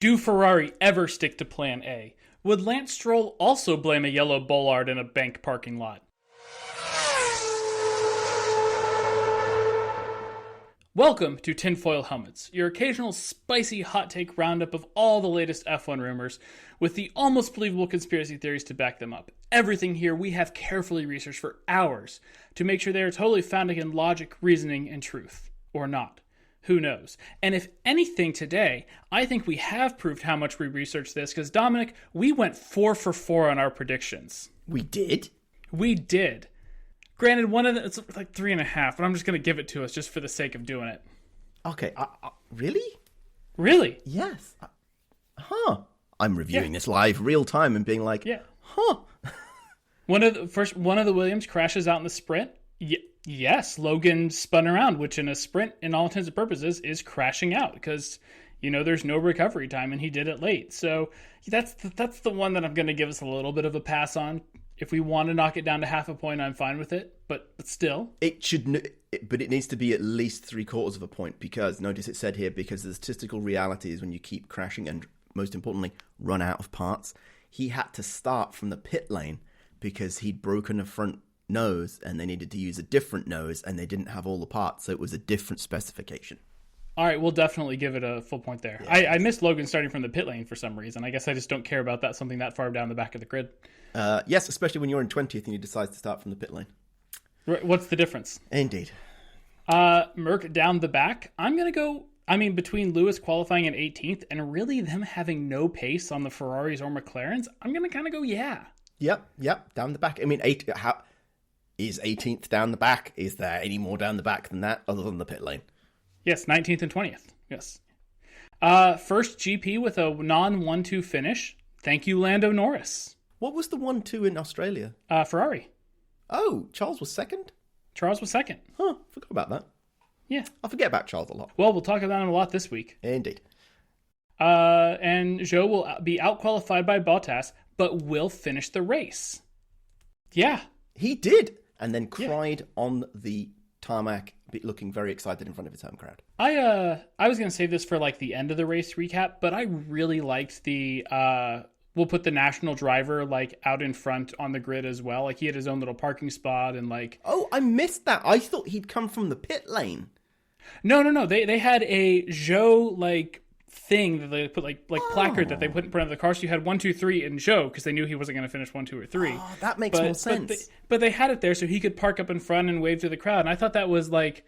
Do Ferrari ever stick to plan A? Would Lance Stroll also blame a yellow bollard in a bank parking lot? Welcome to Tinfoil Helmets, your occasional spicy hot take roundup of all the latest F1 rumors, with the almost believable conspiracy theories to back them up. Everything here we have carefully researched for hours to make sure they are totally founded in logic, reasoning, and truth. Or not. Who knows? And if anything today, I think we have proved how much we researched this, because Dominic, we went 4 for 4 on our predictions. We did? We did. Granted, one of them, it's like 3.5, but I'm just going to give it to us just for the sake of doing it. Okay, really? Really? Yes. I'm reviewing this live, real time, and being like, One of the Williams crashes out in the sprint. Yes, Logan spun around, which in a sprint, in all intents and purposes, is crashing out because, there's no recovery time, and he did it late. So that's the one that I'm going to give us a little bit of a pass on. If we want to knock it down to half a point, I'm fine with it. But still, but it needs to be at least 3/4 of a point, because notice it said here, because the statistical reality is when you keep crashing and, most importantly, run out of parts. He had to start from the pit lane because he'd broken a front nose and they needed to use a different nose and they didn't have all the parts, so it was a different specification. All right, we'll definitely give it a full point there. Yeah, I missed Logan starting from the pit lane for some reason. I guess I just don't care about that, something that far down the back of the grid. Yes, especially when you're in 20th and you decide to start from the pit lane. What's the difference? Indeed. Merck down the back. I'm going to go, between Lewis qualifying in 18th and really them having no pace on the Ferraris or McLarens, I'm going to kind of go, yeah. Yep, down the back. Is 18th down the back? Is there any more down the back than that other than the pit lane? Yes, 19th and 20th. Yes. First GP with a non-1-2 finish. Thank you, Lando Norris. What was the 1-2 in Australia? Ferrari. Oh, Charles was second? Charles was second. Huh, forgot about that. Yeah. I forget about Charles a lot. Well, we'll talk about him a lot this week. Indeed. And Zhou will be out-qualified by Bottas, but will finish the race. Yeah. He did. And then cried on the tarmac, looking very excited in front of his home crowd. I was going to save this for like the end of the race recap, but I really liked the we'll put the national driver like out in front on the grid as well. Like he had his own little parking spot and like. Oh, I missed that. I thought he'd come from the pit lane. No. They had a Zhou like thing that they put like placard that they put in front of the car. So you had 1, 2, 3 in Zhou because they knew he wasn't going to finish 1, 2, or 3. Oh, that makes more sense. But they had it there so he could park up in front and wave to the crowd. And I thought that was like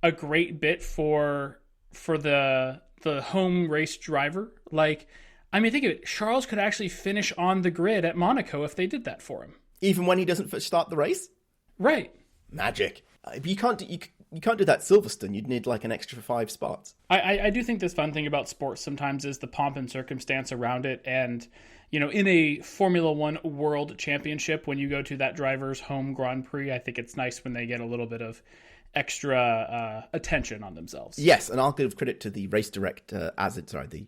a great bit for the home race driver. Like, think of it. Charles could actually finish on the grid at Monaco if they did that for him. Even when he doesn't start the race? Right. Magic. You can't do that at Silverstone. You'd need like an extra 5 spots. I do think this fun thing about sports sometimes is the pomp and circumstance around it. And, in a Formula One World Championship, when you go to that driver's home Grand Prix, I think it's nice when they get a little bit of extra attention on themselves. Yes, and I'll give credit to the race director, the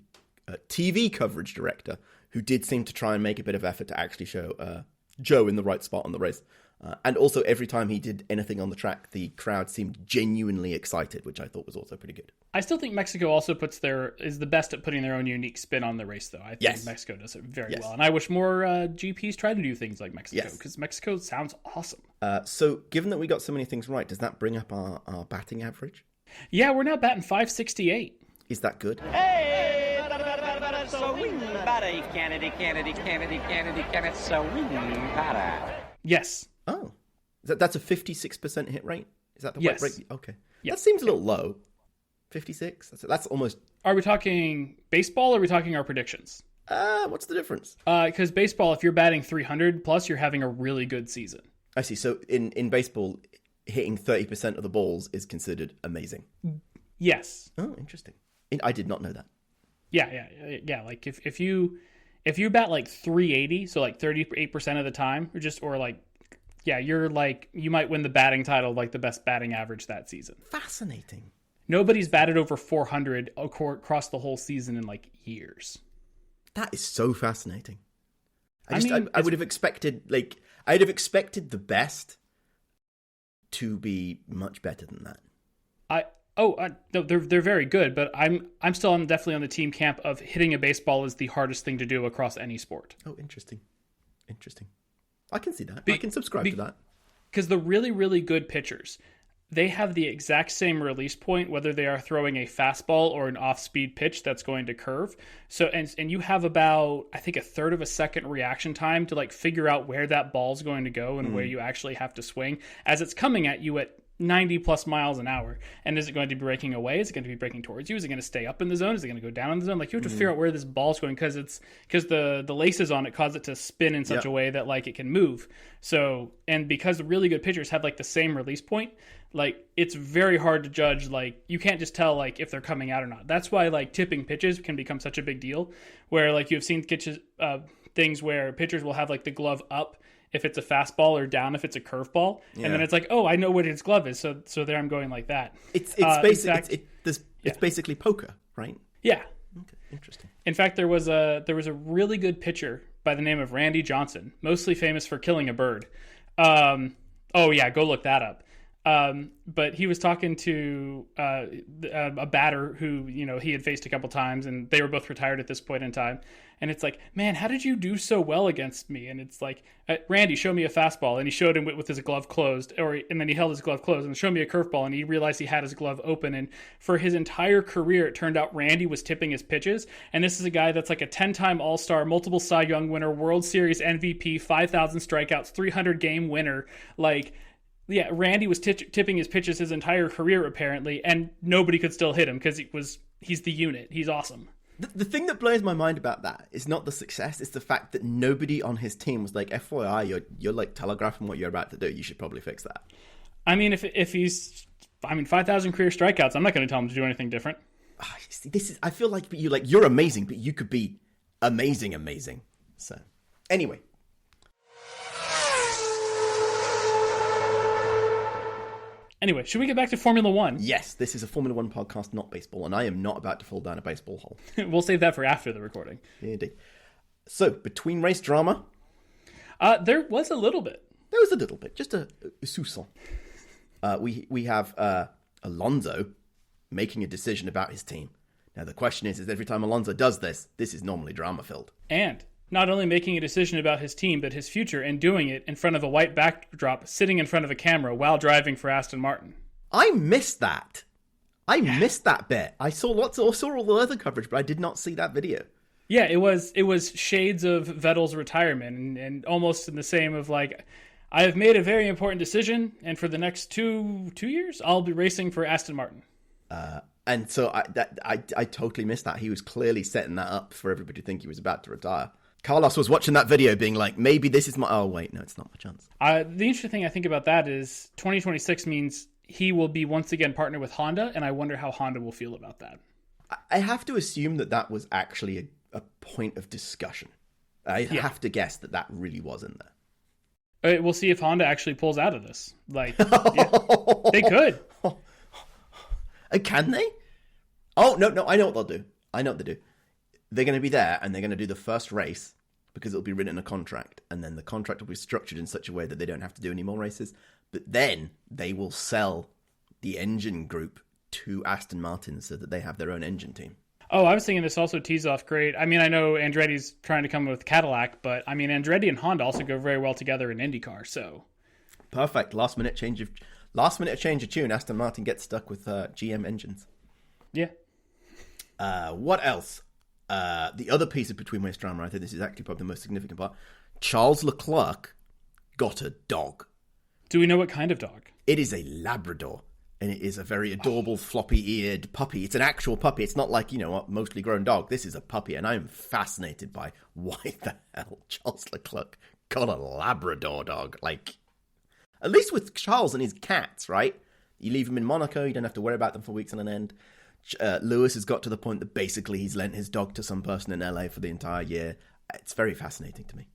TV coverage director, who did seem to try and make a bit of effort to actually show Zhou in the right spot on the race. And also, every time he did anything on the track, the crowd seemed genuinely excited, which I thought was also pretty good. I still think Mexico also is the best at putting their own unique spin on the race, though. I think Mexico does it very well. And I wish more GPs try to do things like Mexico, because Mexico sounds awesome. So, given that we got so many things right, does that bring up our batting average? Yeah, we're now batting .568. Is that good? Hey! Swing batter, Kennedy, swing batter. Yes. Oh, that's a 56% hit rate? Is that the right rate? Okay. Yep. That seems a little low. 56? That's almost... Are we talking baseball or are we talking our predictions? What's the difference? Because baseball, if you're batting 300 plus, you're having a really good season. I see. So in baseball, hitting 30% of the balls is considered amazing. Yes. Oh, interesting. I did not know that. Yeah. Like if you bat like 380, so like 38% of the time, you're like, you might win the batting title, like the best batting average that season. Fascinating. Nobody's batted over 400 across the whole season in like years. That is so fascinating. I would have expected, I'd have expected the best to be much better than that. Oh, no, they're very good, but I'm definitely on the team camp of hitting a baseball is the hardest thing to do across any sport. Oh, interesting. I can see that. I can subscribe to that. Because the really, really good pitchers, they have the exact same release point, whether they are throwing a fastball or an off-speed pitch that's going to curve. So, and you have about, I think, a third of a second reaction time to like figure out where that ball's going to go and where you actually have to swing as it's coming at you at 90 plus miles an hour. And is it going to be breaking away? Is it going to be breaking towards you? Is it going to stay up in the zone? Is it going to go down in the zone? Like, you have to figure out where this ball's going because the laces on it cause it to spin in such a way that like it can move. So, and because the really good pitchers have like the same release point, like it's very hard to judge. Like, you can't just tell like if they're coming out or not. That's why like tipping pitches can become such a big deal, where like you've seen things where pitchers will have like the glove up if it's a fastball or down if it's a curveball, and then it's like, oh, I know what his glove is, so there I'm going like that. It's basically poker, right? Yeah. Okay, interesting. In fact, there was a really good pitcher by the name of Randy Johnson, mostly famous for killing a bird. Oh yeah, go look that up. But he was talking to a batter who, you know, he had faced a couple times, and they were both retired at this point in time. And it's like, man, how did you do so well against me? And it's like, Randy, show me a fastball. And he showed him with his glove closed, and then he held his glove closed and show me a curveball. And he realized he had his glove open. And for his entire career, it turned out Randy was tipping his pitches. And this is a guy that's like a 10-time All-Star, multiple Cy Young winner, World Series MVP, 5,000 strikeouts, 300 game winner. Like, yeah, Randy was tipping his pitches his entire career, apparently, and nobody could still hit him because he's the unit. He's awesome. The thing that blows my mind about that is not the success, it's the fact that nobody on his team was like, FYI, you're like telegraphing what you're about to do. You should probably fix that. I mean, if he's 5,000 career strikeouts, I'm not going to tell him to do anything different. I feel like you're amazing, but you could be amazing. So, anyway. Anyway, should we get back to Formula One? Yes, this is a Formula One podcast, not baseball, and I am not about to fall down a baseball hole. We'll save that for after the recording. Yeah, indeed. So, between race drama... there was a little bit. There was a little bit, just a soupçon. We have Alonso making a decision about his team. Now, the question is every time Alonso does this is normally drama-filled. And not only making a decision about his team, but his future, and doing it in front of a white backdrop, sitting in front of a camera while driving for Aston Martin. I missed that. I missed that bit. I saw all the other coverage, but I did not see that video. Yeah, it was shades of Vettel's retirement, and almost in the same of like, I have made a very important decision, and for the next two years, I'll be racing for Aston Martin. And so I totally missed that. He was clearly setting that up for everybody to think he was about to retire. Carlos was watching that video being like, maybe this is my... Oh, wait, no, it's not my chance. The interesting thing I think about that is 2026 means he will be once again partnered with Honda, and I wonder how Honda will feel about that. I have to assume that was actually a point of discussion. I have to guess that really was in there. We'll see if Honda actually pulls out of this. Like, yeah, they could. Can they? Oh, no, I know what they'll do. They're going to be there, and they're going to do the first race because it'll be written in a contract, and then the contract will be structured in such a way that they don't have to do any more races. But then they will sell the engine group to Aston Martin so that they have their own engine team. Oh, I was thinking this also tees off great. I mean, I know Andretti's trying to come with Cadillac, but I mean, Andretti and Honda also go very well together in IndyCar. So perfect. Last minute change of tune. Aston Martin gets stuck with GM engines. Yeah. What else? The other piece of between race drama, I think this is actually probably the most significant part. Charles Leclerc got a dog. Do we know what kind of dog? It is a Labrador, and it is a very adorable, floppy-eared puppy. It's an actual puppy. It's not like, a mostly grown dog. This is a puppy, and I am fascinated by why the hell Charles Leclerc got a Labrador dog. Like, at least with Charles and his cats, right? You leave him in Monaco, you don't have to worry about them for weeks on end. Lewis has got to the point that basically he's lent his dog to some person in LA for the entire year. It's very fascinating to me.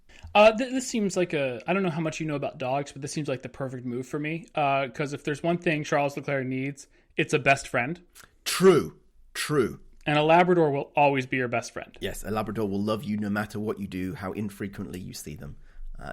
This seems like I don't know how much you know about dogs, but this seems like the perfect move for me. Because if there's one thing Charles Leclerc needs, it's a best friend. True. And a Labrador will always be your best friend. Yes, a Labrador will love you no matter what you do, how infrequently you see them,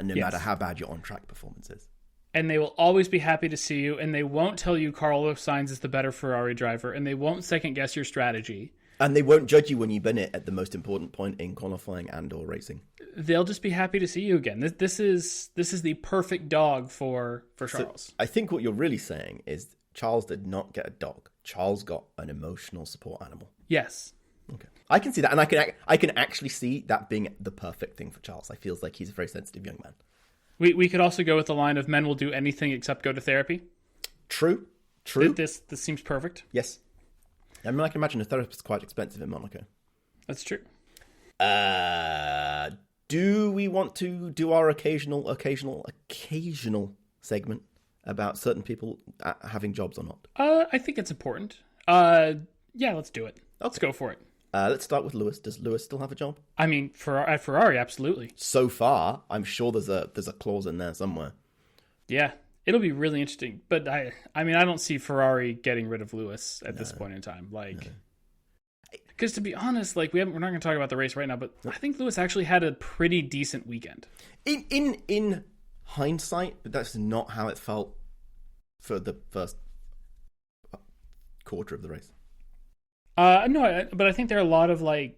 no matter how bad your on-track performance is. and they will always be happy to see you, and they won't tell you Carlos Sainz is the better Ferrari driver, and they won't second guess your strategy. And they won't judge you when you bin it at the most important point in qualifying and or racing. They'll just be happy to see you again. This is the perfect dog for Charles. So I think what you're really saying is Charles did not get a dog. Charles got an emotional support animal. Yes. Okay. I can see that, and I can actually see that being the perfect thing for Charles. I feels like he's a very sensitive young man. We could also go with the line of men will do anything except go to therapy. True. This seems perfect. Yes. I mean, I can imagine a therapist is quite expensive in Monaco. That's true. Do we want to do our occasional segment about certain people having jobs or not? I think it's important. Yeah, let's do it. Let's go for it. Let's start with Lewis. Does Lewis still have a job? I mean, at Ferrari, absolutely. So far, I'm sure there's a clause in there somewhere. Yeah, it'll be really interesting. But I mean, I don't see Ferrari getting rid of Lewis at this point in time. Because to be honest, we're not going to talk about the race right now, but I think Lewis actually had a pretty decent weekend. In hindsight, but that's not how it felt for the first quarter of the race. No, but I think there are a lot of I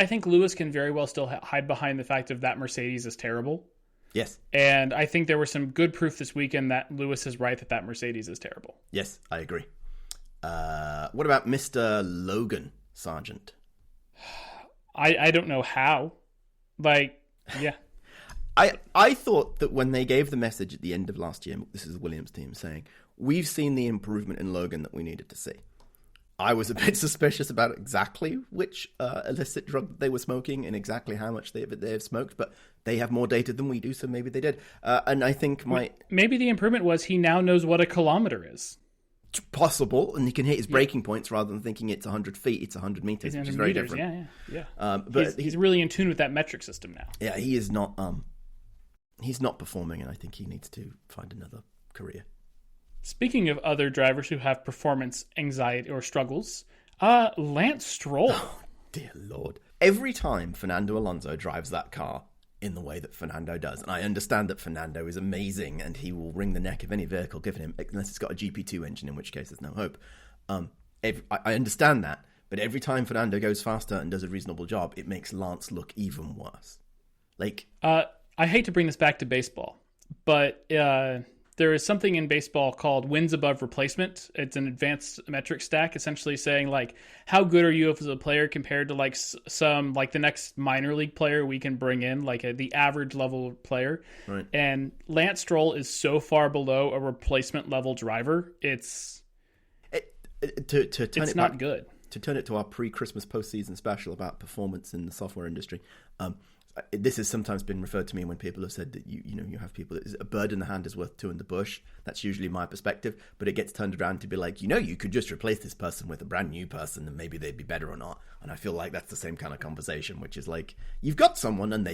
think Lewis can very well still hide behind the fact of that Mercedes is terrible. Yes. And I think there was some good proof this weekend that Lewis is right that Mercedes is terrible. Yes, I agree. What about Mr. Logan Sargent? I don't know how. Yeah. I thought that when they gave the message at the end of last year, this is the Williams team saying, we've seen the improvement in Logan that we needed to see. I was a bit suspicious about exactly which illicit drug they were smoking and exactly how much they have smoked, but they have more data than we do, so maybe they did. And I think maybe the improvement was he now knows what a kilometer is. Possible, and he can hit his braking points rather than thinking it's 100 feet, it's 100 meters, which is very different. Yeah. But he's really in tune with that metric system now. Yeah, he is not. He's not performing, and I think he needs to find another career. Speaking of other drivers who have performance anxiety or struggles, Lance Stroll. Oh, dear Lord. Every time Fernando Alonso drives that car in the way that Fernando does, and I understand that Fernando is amazing and he will wring the neck of any vehicle given him, unless it's got a GP2 engine, in which case there's no hope. I understand that, but every time Fernando goes faster and does a reasonable job, it makes Lance look even worse. I hate to bring this back to baseball, but there is something in baseball called wins above replacement. It's an advanced metric stack, essentially saying how good are you as a player compared to the next minor league player we can bring in, the average level player. Right. And Lance Stroll is so far below a replacement level driver. It's not good. To turn it to our pre-Christmas postseason special about performance in the software industry, this has sometimes been referred to me when people have said that you have people that a bird in the hand is worth two in the bush. That's usually my perspective, but it gets turned around to be you could just replace this person with a brand new person and maybe they'd be better or not. And I feel like that's the same kind of conversation, which is you've got someone and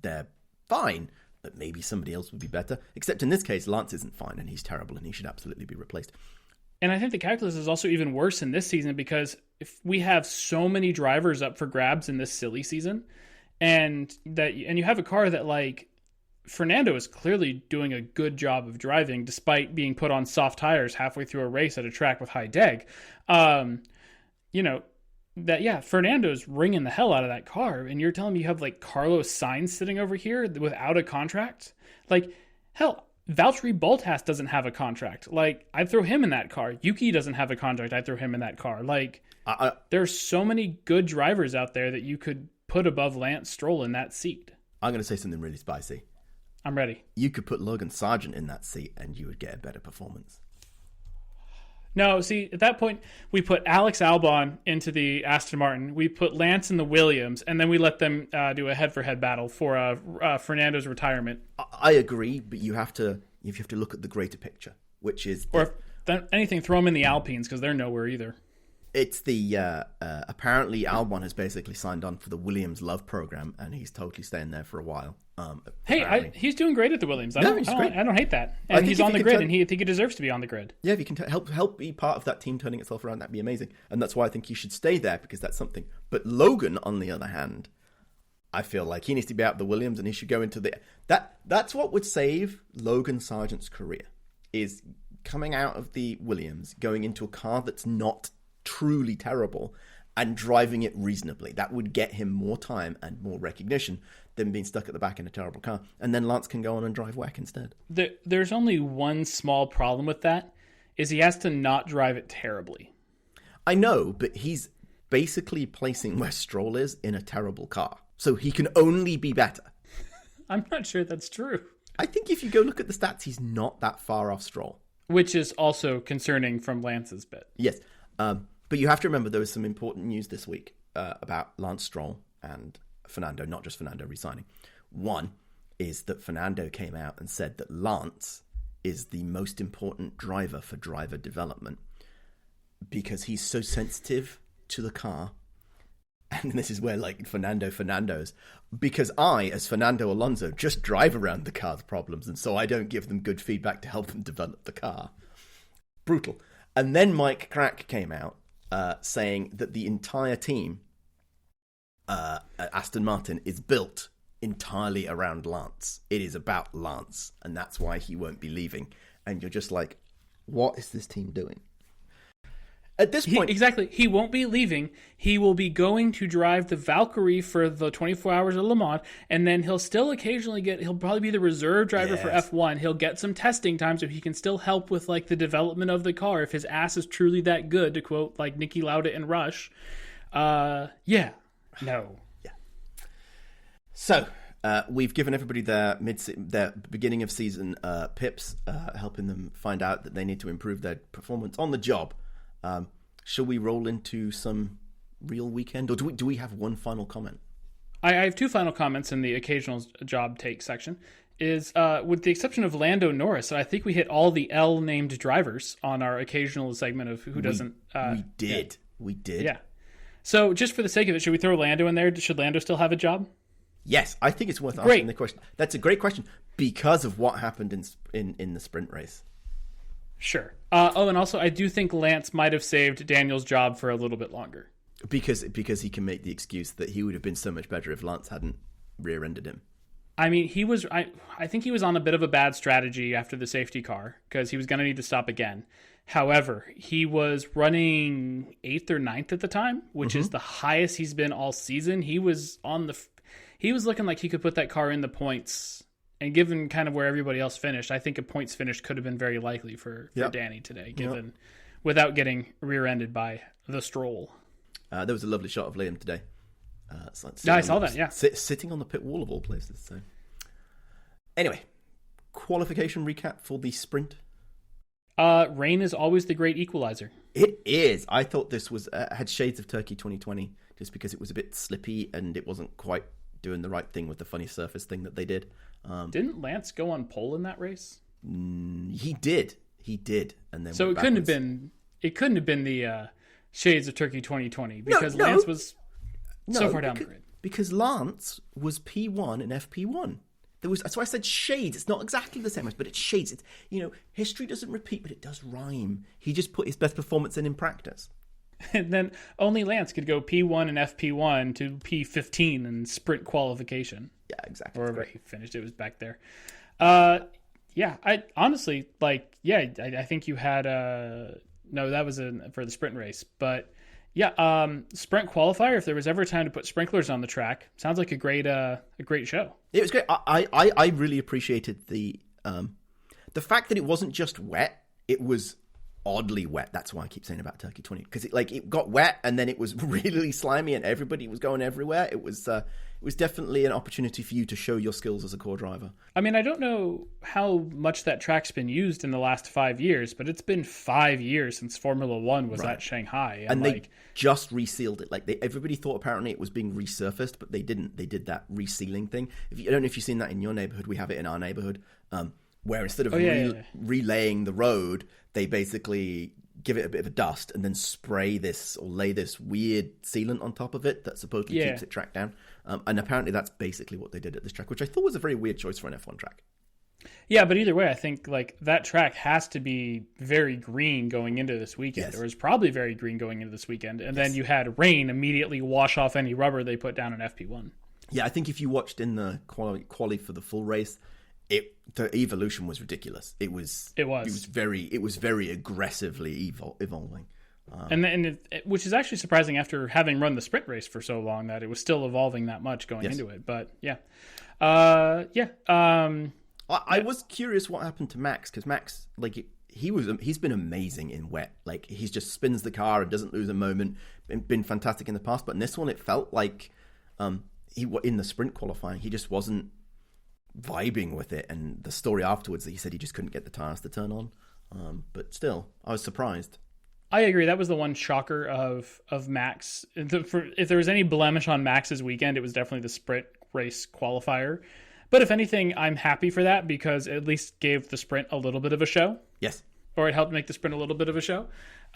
they're fine, but maybe somebody else would be better. Except in this case, Lance isn't fine and he's terrible and he should absolutely be replaced. And I think the calculus is also even worse in this season because if we have so many drivers up for grabs in this silly season, and you have a car that Fernando is clearly doing a good job of driving despite being put on soft tires halfway through a race at a track with high deg. Fernando's ringing the hell out of that car, and you're telling me you have Carlos Sainz sitting over here without a contract? Hell, Valtteri Bottas doesn't have a contract. I'd throw him in that car. Yuki doesn't have a contract. I'd throw him in that car. There's so many good drivers out there that you could put above Lance Stroll in that seat. I'm going to say something really spicy. I'm ready. You could put Logan Sargent in that seat and you would get a better performance. No, see, at that point, we put Alex Albon into the Aston Martin. We put Lance in the Williams, and then we let them do a head-for-head battle for Fernando's retirement. I agree, but you have to look at the greater picture, which is... Or if anything, throw them in the Alpines, because they're nowhere either. It's the apparently Albon has basically signed on for the Williams Love program, and he's totally staying there for a while. He's doing great at the Williams. I don't hate that. And he's on the grid, and I think he deserves to be on the grid. Yeah, if you can help be part of that team turning itself around, that'd be amazing. And that's why I think he should stay there, because that's something. But Logan, on the other hand, I feel like he needs to be out of the Williams and he should go into the... That's what would save Logan Sargent's career, is coming out of the Williams, going into a car that's not truly terrible and driving it reasonably. That would get him more time and more recognition than being stuck at the back in a terrible car. And then Lance can go on and drive WEC instead. There's only one small problem with that, is he has to not drive it terribly. I know, but he's basically placing where Stroll is in a terrible car. So he can only be better. I'm not sure that's true. I think if you go look at the stats, he's not that far off Stroll. Which is also concerning from Lance's bit. Yes. But you have to remember there was some important news this week about Lance Stroll and Fernando, not just Fernando resigning. One is that Fernando came out and said that Lance is the most important driver for driver development because he's so sensitive to the car. And this is where, like, Fernando's, because I, as Fernando Alonso, just drive around the car's problems, and so I don't give them good feedback to help them develop the car. Brutal. And then Mike Crack came out saying that the entire team at Aston Martin is built entirely around Lance. It is about Lance, and that's why he won't be leaving. And you're just like, what is this team doing? At this point... Exactly. He won't be leaving. He will be going to drive the Valkyrie for the 24 Hours of Le Mans, and then he'll still occasionally he'll probably be the reserve driver for F1. He'll get some testing time so he can still help with, like, the development of the car if his ass is truly that good, to quote, like, Niki Lauda in Rush. No. So, we've given everybody their beginning of season pips, helping them find out that they need to improve their performance on the job. Shall we roll into some real weekend, or do we have one final comment? I have two final comments in the occasional job take section. Is with the exception of Lando Norris, I think we hit all the L named drivers on our occasional segment of who doesn't. We did. Yeah. So just for the sake of it, should we throw Lando in there? Should Lando still have a job? Yes, I think it's worth asking the question. That's a great question because of what happened in the sprint race. Sure. And also, I do think Lance might have saved Daniel's job for a little bit longer. Because he can make the excuse that he would have been so much better if Lance hadn't rear-ended him. I mean, I think he was on a bit of a bad strategy after the safety car because he was going to need to stop again. However, he was running 8th or 9th at the time, which is the highest he's been all season. He was looking like he could put that car in the points. And given kind of where everybody else finished, I think a points finish could have been very likely for Danny today, without getting rear-ended by the Stroll. There was a lovely shot of Liam today. I saw that, yeah. Sitting on the pit wall of all places. So, anyway, qualification recap for the sprint. Rain is always the great equalizer. It is. I thought this was had shades of Turkey 2020 just because it was a bit slippy and it wasn't quite doing the right thing with the funny surface thing that they did. Didn't Lance go on pole in that race? He did, and then so it couldn't have been. It couldn't have been the shades of Turkey 2020 because Lance was so far down the grid. Because Lance was P1 and FP1. That's why I said shades. It's not exactly the same, but it's shades. It's, history doesn't repeat, but it does rhyme. He just put his best performance in practice. And then only Lance could go P1 and FP1 to P15 in sprint qualification. Yeah, exactly. Wherever he finished, it was back there. I honestly, I think you had no, that was for the sprint race. But sprint qualifier, if there was ever time to put sprinklers on the track, sounds like a great show. It was great. I really appreciated the fact that it wasn't just wet, it was oddly wet. That's why I keep saying about Turkey 20, because it got wet and then it was really slimy and everybody was going everywhere. It was definitely an opportunity for you to show your skills as a core driver. I mean, I don't know how much that track's been used in the last 5 years, but it's been 5 years since Formula One was at Shanghai. And they just resealed it. Everybody thought apparently it was being resurfaced, but they didn't. They did that resealing thing. I don't know if you've seen that in your neighborhood. We have it in our neighborhood, where instead of relaying the road, they basically give it a bit of a dust and then spray this or lay this weird sealant on top of it that supposedly keeps it tracked down. And apparently that's basically what they did at this track, which I thought was a very weird choice for an F1 track. Yeah, but either way, I think that track has to be very green going into this weekend, or is probably very green going into this weekend. And then you had rain immediately wash off any rubber they put down in FP1. Yeah, I think if you watched in the quali for the full race, the evolution was ridiculous. It was very aggressively evolving. Which is actually surprising after having run the sprint race for so long that it was still evolving that much going into it. But yeah. I was curious what happened to Max, because Max, like, he's been amazing in wet. Like, he just spins the car and doesn't lose a moment. Been fantastic in the past, but in this one, it felt like in the sprint qualifying, he just wasn't vibing with it. And the story afterwards, he said he just couldn't get the tires to turn on. But still, I was surprised. I agree. That was the one shocker of Max. If there was any blemish on Max's weekend, it was definitely the sprint race qualifier. But if anything, I'm happy for that because it at least gave the sprint a little bit of a show. Yes. Or it helped make the sprint a little bit of a show.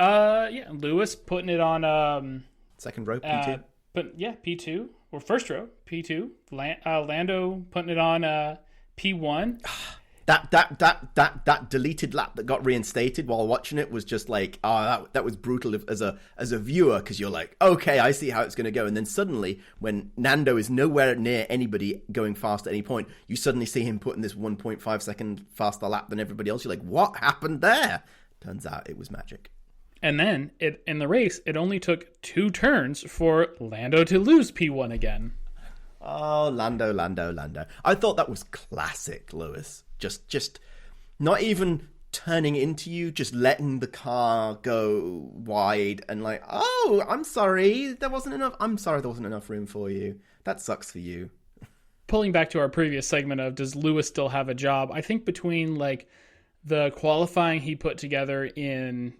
Lewis putting it on... second row, P2. P2. Or first row, P2. Lando putting it on P1. That deleted lap that got reinstated while watching it was just like, that was brutal as a viewer, because you're like, okay, I see how it's going to go. And then suddenly, when Nando is nowhere near anybody going fast at any point, you suddenly see him putting this 1.5 second faster lap than everybody else. You're like, what happened there? Turns out it was magic. And then, in the race, it only took 2 turns for Lando to lose P1 again. Oh, Lando. I thought that was classic, Lewis. Just not even turning into you, just letting the car go wide and like, oh, I'm sorry, there wasn't enough. I'm sorry there wasn't enough room for you. That sucks for you. Pulling back to our previous segment of does Lewis still have a job? I think between like the qualifying he put together in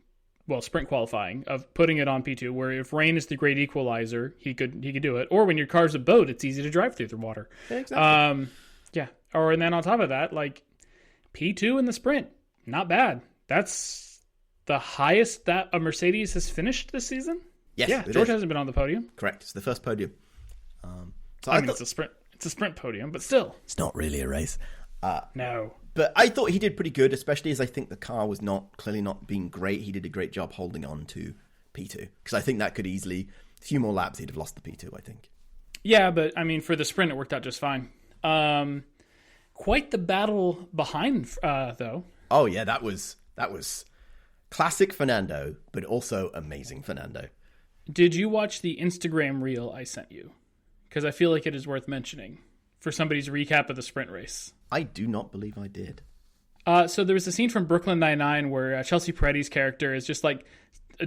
sprint qualifying of putting it on P2, where if rain is the great equalizer, he could do it. Or when your car's a boat, it's easy to drive through the water. Exactly. And then on top of that, like P2 in the sprint, not bad. That's the highest that a Mercedes has finished this season. Yes, yeah. George hasn't been on the podium. Correct. It's the first podium. It's a sprint. It's a sprint podium, but still, it's not really a race. No. But I thought he did pretty good, especially as I think the car was clearly not being great. He did a great job holding on to P2, because I think that could easily, a few more laps, he'd have lost the P2, I think. Yeah, but I mean, for the sprint, it worked out just fine. Quite the battle behind, though. Oh yeah, that was classic Fernando, but also amazing Fernando. Did you watch the Instagram reel I sent you? Because I feel like it is worth mentioning for somebody's recap of the sprint race. I do not believe I did. So there was a scene from Brooklyn Nine-Nine where Chelsea Peretti's character is just like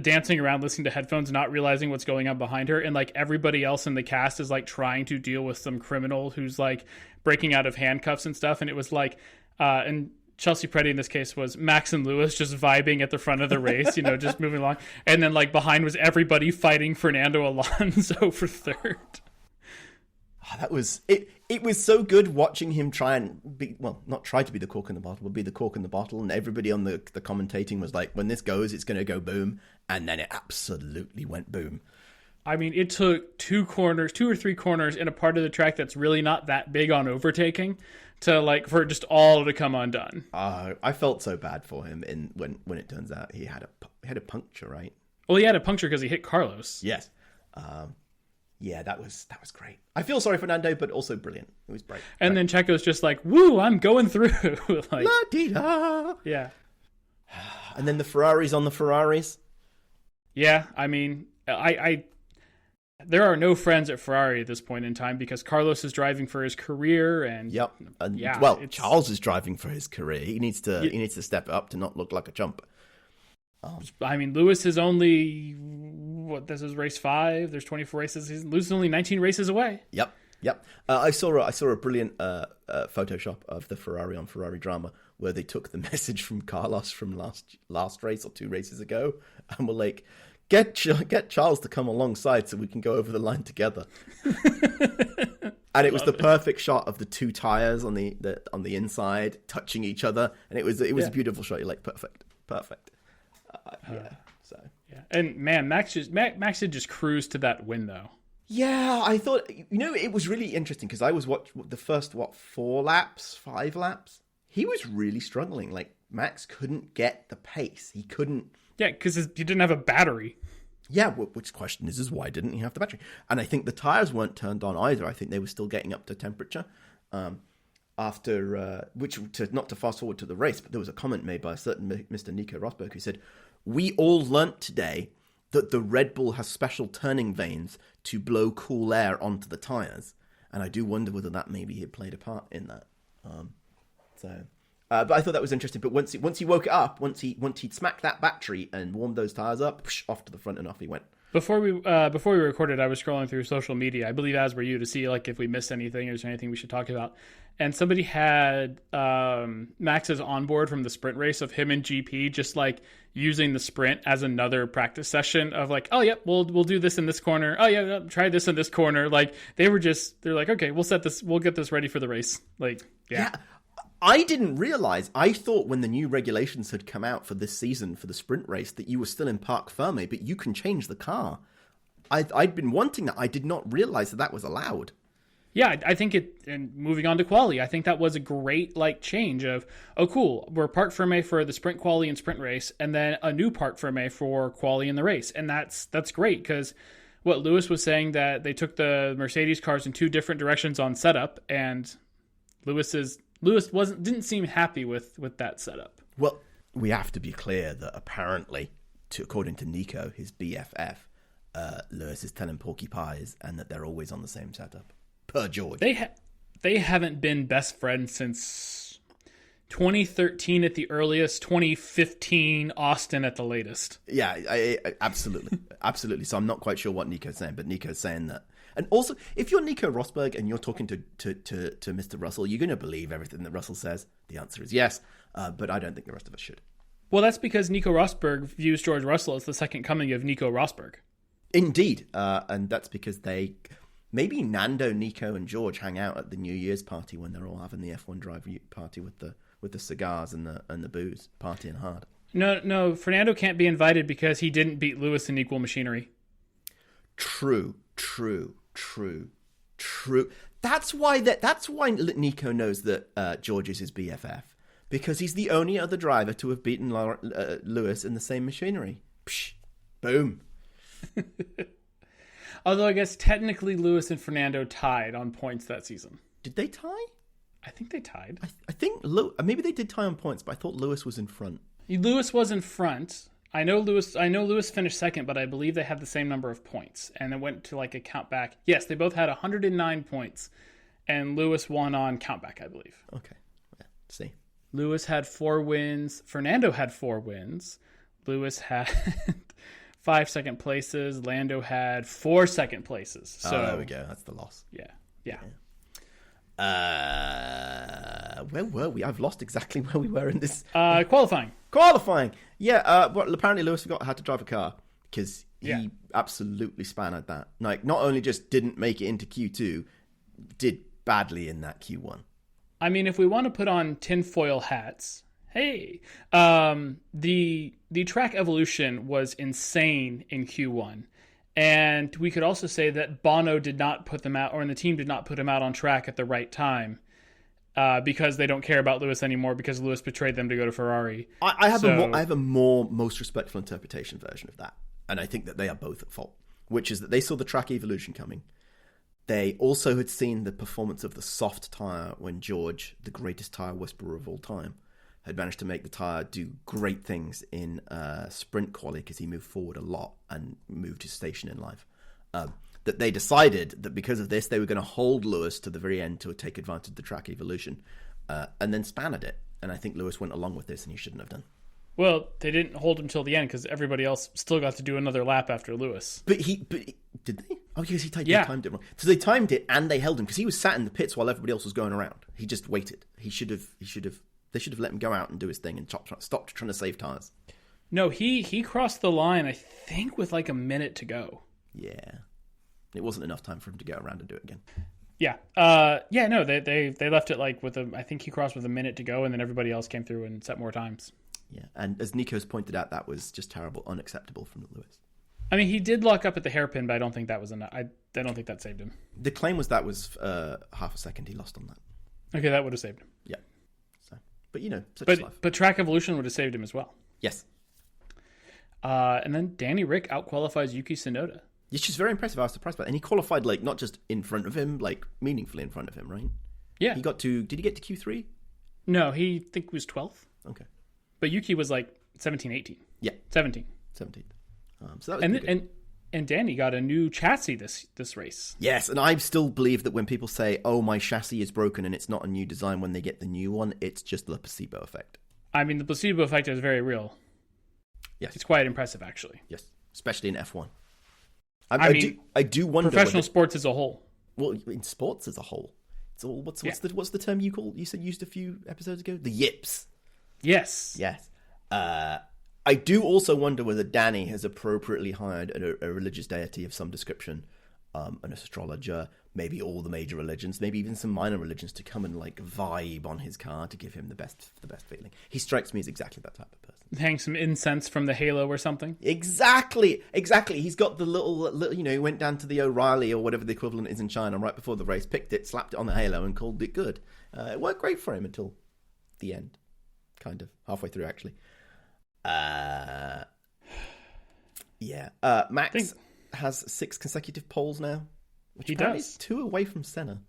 dancing around listening to headphones, not realizing what's going on behind her, and like everybody else in the cast is like trying to deal with some criminal who's like breaking out of handcuffs and stuff. And it was like and Chelsea Peretti in this case was Max and Lewis just vibing at the front of the race, just moving along, and then like behind was everybody fighting Fernando Alonso for third. That was it. It was so good watching him try and not try to be the cork in the bottle, but be the cork in the bottle. And everybody on the commentating was like, when this goes, it's going to go boom. And then it absolutely went boom. I mean, it took 2 or 3 corners in a part of the track that's really not that big on overtaking for it just all to come undone. I felt so bad for him when it turns out he had a puncture, right? Well, he had a puncture because he hit Carlos. Yes. Yeah, that was great. I feel sorry for Nando, but also brilliant. It was great. And then Checo's just like, woo, I'm going through. Like, la-dee-da. Yeah. And then the Ferraris on the Ferraris. Yeah, I mean, there are no friends at Ferrari at this point in time because Carlos is driving for his career, and yep. And, Charles is driving for his career. He needs to step it up to not look like a chump. I mean, Lewis is only this is race 5. There's 24 races. Lewis is only 19 races away. Yep. I saw a brilliant Photoshop of the Ferrari on Ferrari drama where they took the message from Carlos from last race or 2 races ago and were like, get Charles to come alongside so we can go over the line together. And it was the perfect shot of the 2 tires on the inside touching each other, and it was a beautiful shot. You're like, perfect. And man, Max had just cruised to that win though. Yeah, I thought it was really interesting because I was watching the first 5 laps. He was really struggling. Like Max couldn't get the pace. He couldn't. Yeah, because he didn't have a battery. Yeah, which question is why didn't he have the battery? And I think the tires weren't turned on either. I think they were still getting up to temperature. After not to fast forward to the race, but there was a comment made by a certain Mr. Nico Rosberg who said, "We all learnt today that the Red Bull has special turning vanes to blow cool air onto the tires," and I do wonder whether that maybe had played a part in that. But I thought that was interesting. But once he woke it up, once he'd smacked that battery and warmed those tires up, off to the front and off he went. Before we recorded, I was scrolling through social media, I believe as were you, to see like if we missed anything or is there anything we should talk about. And somebody had Max's onboard from the sprint race of him and GP just like using the sprint as another practice session of like, oh yeah, we'll do this in this corner. Oh yeah, try this in this corner. Like they're like, okay, we'll get this ready for the race. Like yeah. I didn't realize. I thought when the new regulations had come out for this season for the sprint race that you were still in Parc Fermé, but you can change the car. I'd been wanting that. I did not realize that was allowed. Yeah, I think and moving on to quali, I think that was a great like change of, oh cool, we're Parc Fermé for the sprint quali and sprint race, and then a new Parc Fermé for quali and the race. And that's great because what Lewis was saying that they took the Mercedes cars in two different directions on setup, and Lewis didn't seem happy with that setup. Well, we have to be clear that apparently, according to Nico, his BFF, Lewis is telling Porky Pies, and that they're always on the same setup. Per George. They haven't been best friends since 2013 at the earliest, 2015 Austin at the latest. Yeah, I absolutely. Absolutely. So I'm not quite sure what Nico's saying, but Nico's saying that. And also, if you're Nico Rosberg and you're talking to Mr. Russell, you're going to believe everything that Russell says. The answer is yes, but I don't think the rest of us should. Well, that's because Nico Rosberg views George Russell as the second coming of Nico Rosberg. Indeed, and that's because maybe Nando, Nico, and George hang out at the New Year's party when they're all having the F1 drive party with the cigars and the booze, partying hard. No, Fernando can't be invited because he didn't beat Lewis in equal machinery. True. That's why Nico knows that George is his BFF, because he's the only other driver to have beaten Lewis in the same machinery. Psh, boom. Although I guess technically Lewis and Fernando tied on points that season. Did they tie? I think they tied. I think maybe they did tie on points, but I thought Lewis was in front. Lewis was in front. I know Lewis finished second, but I believe they had the same number of points. And it went to like a count back. Yes, they both had 109 points. And Lewis won on count back, I believe. Okay. Yeah, see. Lewis had 4 wins. Fernando had 4 wins. Lewis had 5 second places. Lando had 4 second places. So there we go. That's the loss. Yeah. Where were we? I've lost exactly where we were in this. Qualifying. Yeah. Well, apparently Lewis forgot how to drive a car because he absolutely spanned that. Like, not only just didn't make it into Q2, did badly in that Q1. I mean, if we want to put on tinfoil hats, hey, the track evolution was insane in Q1. And we could also say that Bono did not put them out, or the team did not put him out on track at the right time because they don't care about Lewis anymore because Lewis betrayed them to go to Ferrari. I have a more most respectful interpretation version of that. And I think that they are both at fault, which is that they saw the track evolution coming. They also had seen the performance of the soft tyre when George, the greatest tyre whisperer of all time, had managed to make the tyre do great things in sprint quali because he moved forward a lot and moved his station in life. That they decided that because of this, they were going to hold Lewis to the very end to take advantage of the track evolution and then span at it. And I think Lewis went along with this and he shouldn't have done. Well, they didn't hold him till the end because everybody else still got to do another lap after Lewis. But did they? Oh, because they timed it wrong. So they timed it and they held him because he was sat in the pits while everybody else was going around. He just waited. They should have let him go out and do his thing and stopped trying to save tires. No, he crossed the line, I think, with like a minute to go. Yeah. It wasn't enough time for him to go around and do it again. Yeah. No, they left it like I think he crossed with a minute to go and then everybody else came through and set more times. Yeah. And as Nico's pointed out, that was just terrible, unacceptable from Lewis. I mean, he did lock up at the hairpin, but I don't think that was enough. I don't think that saved him. The claim was half a second he lost on that. Okay, that would have saved him. Yeah. So, but such is life. But track evolution would have saved him as well. Yes. And then Danny Rick outqualifies Yuki Tsunoda. Yeah, she's very impressive. I was surprised by that. And he qualified, like, not just in front of him, like, meaningfully in front of him, right? Yeah. Did he get to Q3? No, he think was 12th. Okay. But Yuki was like 17, 18. Yeah. 17. 17th. So that was pretty good. And Danny got a new chassis this race. Yes, and I still believe that when people say, oh, my chassis is broken and it's not a new design when they get the new one, it's just the placebo effect. I mean, the placebo effect is very real. Yes. It's quite impressive, actually. Yes, especially in F1. I do wonder. Professional sports as a whole. Well, in sports as a whole. It's all, what's the term you said used a few episodes ago? The yips. Yes. Yes. I do also wonder whether Danny has appropriately hired a religious deity of some description, an astrologer, maybe all the major religions, maybe even some minor religions to come and like vibe on his car to give him the best feeling. He strikes me as exactly that type of person. Hang some incense from the halo or something. Exactly. He's got the little, he went down to the O'Reilly or whatever the equivalent is in China right before the race, picked it, slapped it on the halo, and called it good. It worked great for him until the end, kind of halfway through actually. Max has 6 consecutive poles now. Which he apparently does. is 2 away from Senna.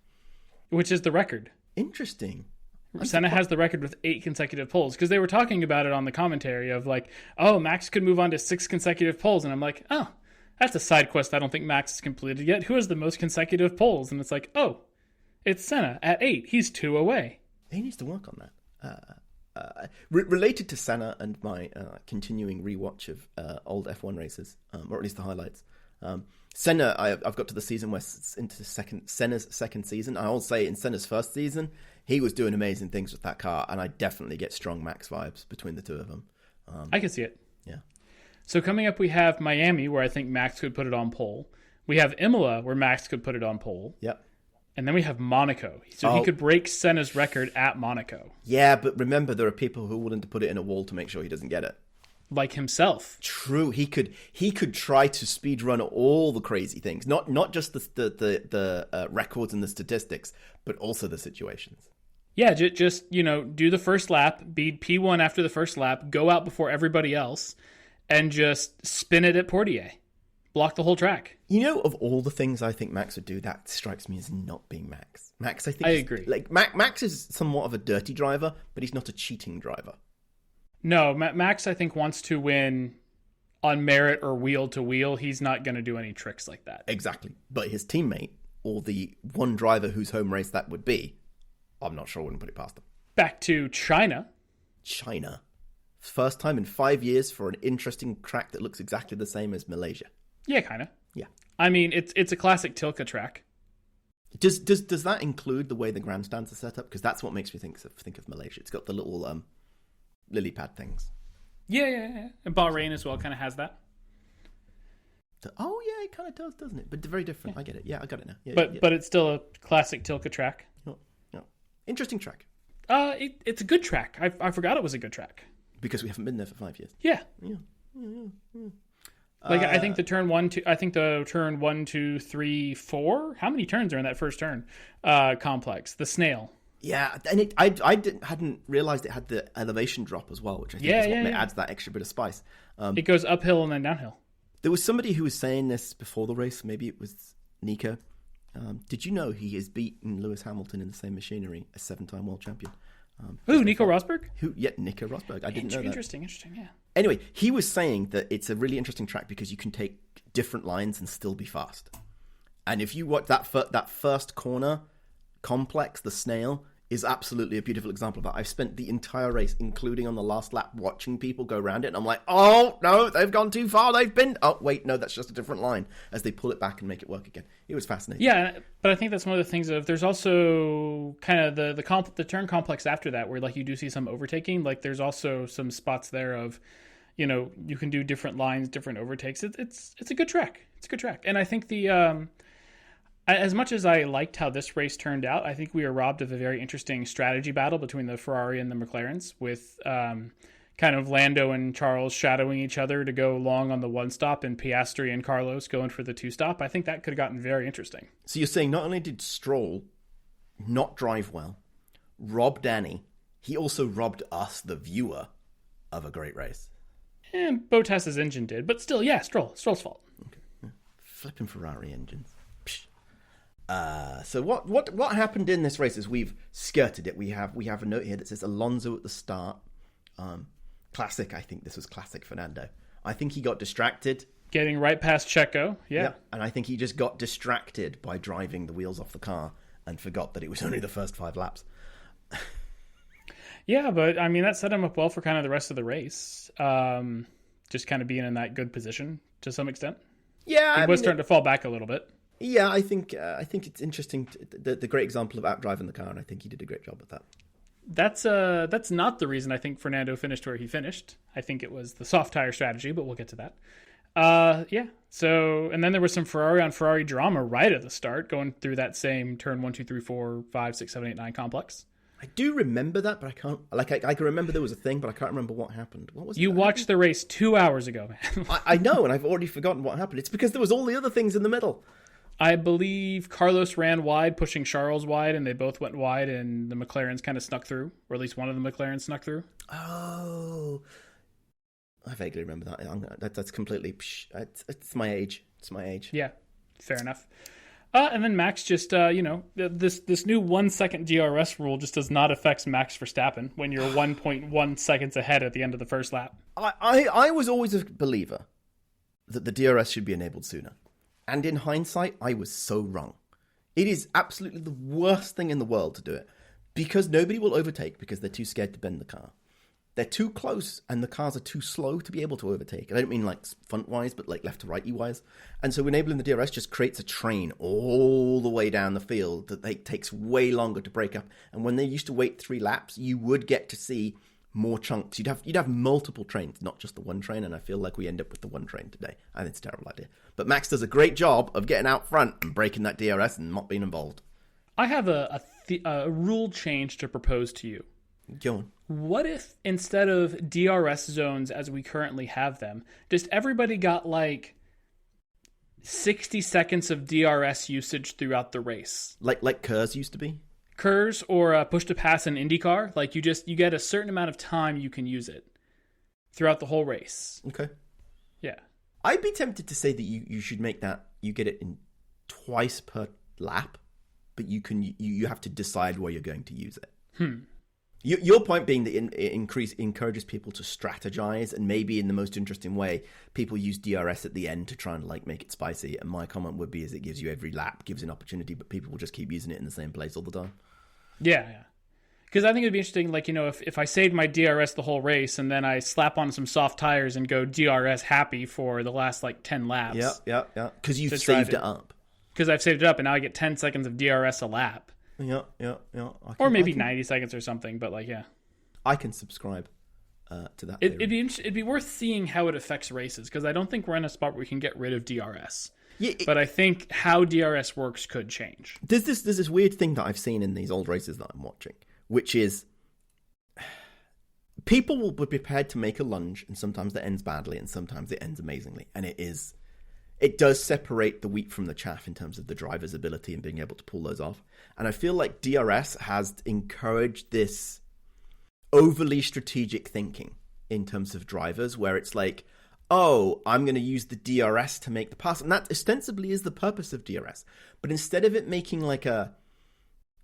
Which is the record. Interesting. Senna has the record with 8 consecutive poles, because they were talking about it on the commentary of like, oh, Max could move on to 6 consecutive poles, and I'm like, oh, that's a side quest I don't think Max has completed yet. Who has the most consecutive poles? And it's like, oh, it's Senna at 8. He's 2 away. He needs to work on that. Related to Senna and my continuing rewatch of old F1 races, or at least the highlights. Senna, I've got to the season where into Senna's second season. I'll say in Senna's first season, he was doing amazing things with that car, and I definitely get strong Max vibes between the two of them. I can see it. Yeah. So coming up, we have Miami, where I think Max could put it on pole. We have Imola, where Max could put it on pole. Yep. And then we have Monaco. So he could break Senna's record at Monaco. Yeah, but remember, there are people who are willing to put it in a wall to make sure he doesn't get it. Like himself. True, he could try to speed run all the crazy things, not just the records and the statistics, but also the situations. Yeah, just do the first lap, be P1 after the first lap, go out before everybody else, and just spin it at Portier. Block the whole track. Of all the things I think Max would do, that strikes me as not being Max. Max, I think... I agree. Like, Max is somewhat of a dirty driver, but he's not a cheating driver. No, Max, I think, wants to win on merit or wheel to wheel. He's not going to do any tricks like that. Exactly. But his teammate, or the one driver whose home race that would be, I'm not sure I wouldn't put it past him. Back to China. China. First time in 5 years for an interesting track that looks exactly the same as Malaysia. Yeah, kind of. Yeah. I mean, it's a classic Tilke track. Does that include the way the grandstands are set up? Because that's what makes me think of Malaysia. It's got the little lily pad things. Yeah. And Bahrain as well kind of has that. Oh yeah, it kind of does, doesn't it? But they're very different. Yeah. I get it. Yeah, I got it now. Yeah, but it's still a classic Tilke track. Yeah. Interesting track. It's a good track. I forgot it was a good track. Because we haven't been there for 5 years. Yeah. Like I think the turn 1, 2. I think the turn 1, 2, 3, 4. How many turns are in that first turn? Complex. The snail. Yeah, and I hadn't realized it had the elevation drop as well, which I think is what adds that extra bit of spice. It goes uphill and then downhill. There was somebody who was saying this before the race. Maybe it was Nico. Did you know he has beaten Lewis Hamilton in the same machinery, a 7-time world champion? Nico Rosberg? Nico Rosberg. I didn't know that. Interesting, yeah. Anyway, he was saying that it's a really interesting track because you can take different lines and still be fast. And if you watch that first corner, Complex, the snail, is absolutely a beautiful example of that. I've spent the entire race, including on the last lap, watching people go around it, and I'm like, oh, no, they've gone too far, they've been... Oh, wait, no, that's just a different line, as they pull it back and make it work again. It was fascinating. Yeah, but I think that's one of the things of... There's also kind of the turn complex after that, where like you do see some overtaking. Like there's also some spots there of, you can do different lines, different overtakes. It's a good track. It's a good track. And I think as much as I liked how this race turned out, I think we are robbed of a very interesting strategy battle between the Ferrari and the McLarens, with kind of Lando and Charles shadowing each other to go long on the one stop, and Piastri and Carlos going for the two stop. I think that could have gotten very interesting. So you're saying not only did Stroll not drive well, rob Danny, he also robbed us, the viewer, of a great race. And Bottas's engine did, but still, yeah, Stroll's fault. Flipping Ferrari engines. So what happened in this race is we've skirted it. We have a note here that says Alonso at the start. Classic. I think this was classic Fernando. I think he got distracted. Getting right past Checo, yeah. And I think he just got distracted by driving the wheels off the car and forgot that it was only the first 5 laps. Yeah, but I mean, that set him up well for kind of the rest of the race. Just kind of being in that good position to some extent. Yeah, he was starting to fall back a little bit. Yeah, I think it's interesting. The great example of outdriving the car, and I think he did a great job with that. That's not the reason I think Fernando finished where he finished. I think it was the soft tire strategy, but we'll get to that. Yeah. So, and then there was some Ferrari on Ferrari drama right at the start, going through that same turn 1, 2, 3, 4, 5, 6, 7, 8, 9 complex. I do remember that, but I can't. I can remember there was a thing, but I can't remember what happened. What was it? You watched the race 2 hours ago, man. I know, and I've already forgotten what happened. It's because there was all the other things in the middle. I believe Carlos ran wide, pushing Charles wide, and they both went wide, and the McLarens kind of snuck through, or at least one of the McLarens snuck through. Oh, I vaguely remember that. That's completely. It's my age. It's my age. Yeah, fair enough. And then Max just, this new 1 second DRS rule just does not affect Max Verstappen when you're 1.1 seconds ahead at the end of the first lap. I was always a believer that the DRS should be enabled sooner. And in hindsight, I was so wrong. It is absolutely the worst thing in the world to do it. Because nobody will overtake because they're too scared to bend the car. They're too close and the cars are too slow to be able to overtake. I don't mean like front-wise, but like left to righty wise. And so enabling the DRS just creates a train all the way down the field that takes way longer to break up. And when they used to wait 3 laps, you would get to see more chunks. You'd have multiple trains, not just the one train. And I feel like we end up with the one train today. I think it's a terrible idea. But Max does a great job of getting out front and breaking that DRS and not being involved. I have a rule change to propose to you. Go on. What if instead of DRS zones as we currently have them, just everybody got like 60 seconds of DRS usage throughout the race? Like KERS used to be? KERS or push to pass in IndyCar. Like you get a certain amount of time you can use it throughout the whole race. Okay. Yeah. I'd be tempted to say that you should make that, you get it in twice per lap, but you have to decide where you're going to use it. Your point being that it encourages people to strategize, and maybe in the most interesting way, people use DRS at the end to try and like make it spicy. And my comment would be is it gives you every lap, gives an opportunity, but people will just keep using it in the same place all the time. Yeah. Because I think it'd be interesting, like, if I saved my DRS the whole race and then I slap on some soft tires and go DRS happy for the last like 10 laps. Yeah. Because you've saved it up. Because I've saved it up and now I get 10 seconds of DRS a lap. Yeah. Or maybe 90 seconds or something, but like, yeah. I can subscribe to that. It'd be worth seeing how it affects races, because I don't think we're in a spot where we can get rid of DRS. Yeah, but I think how DRS works could change. There's this weird thing that I've seen in these old races that I'm watching, which is people will be prepared to make a lunge, and sometimes that ends badly, and sometimes it ends amazingly. And it does separate the wheat from the chaff in terms of the driver's ability and being able to pull those off. And I feel like DRS has encouraged this overly strategic thinking in terms of drivers, where it's like, oh, I'm going to use the DRS to make the pass. And that ostensibly is the purpose of DRS. But instead of it making like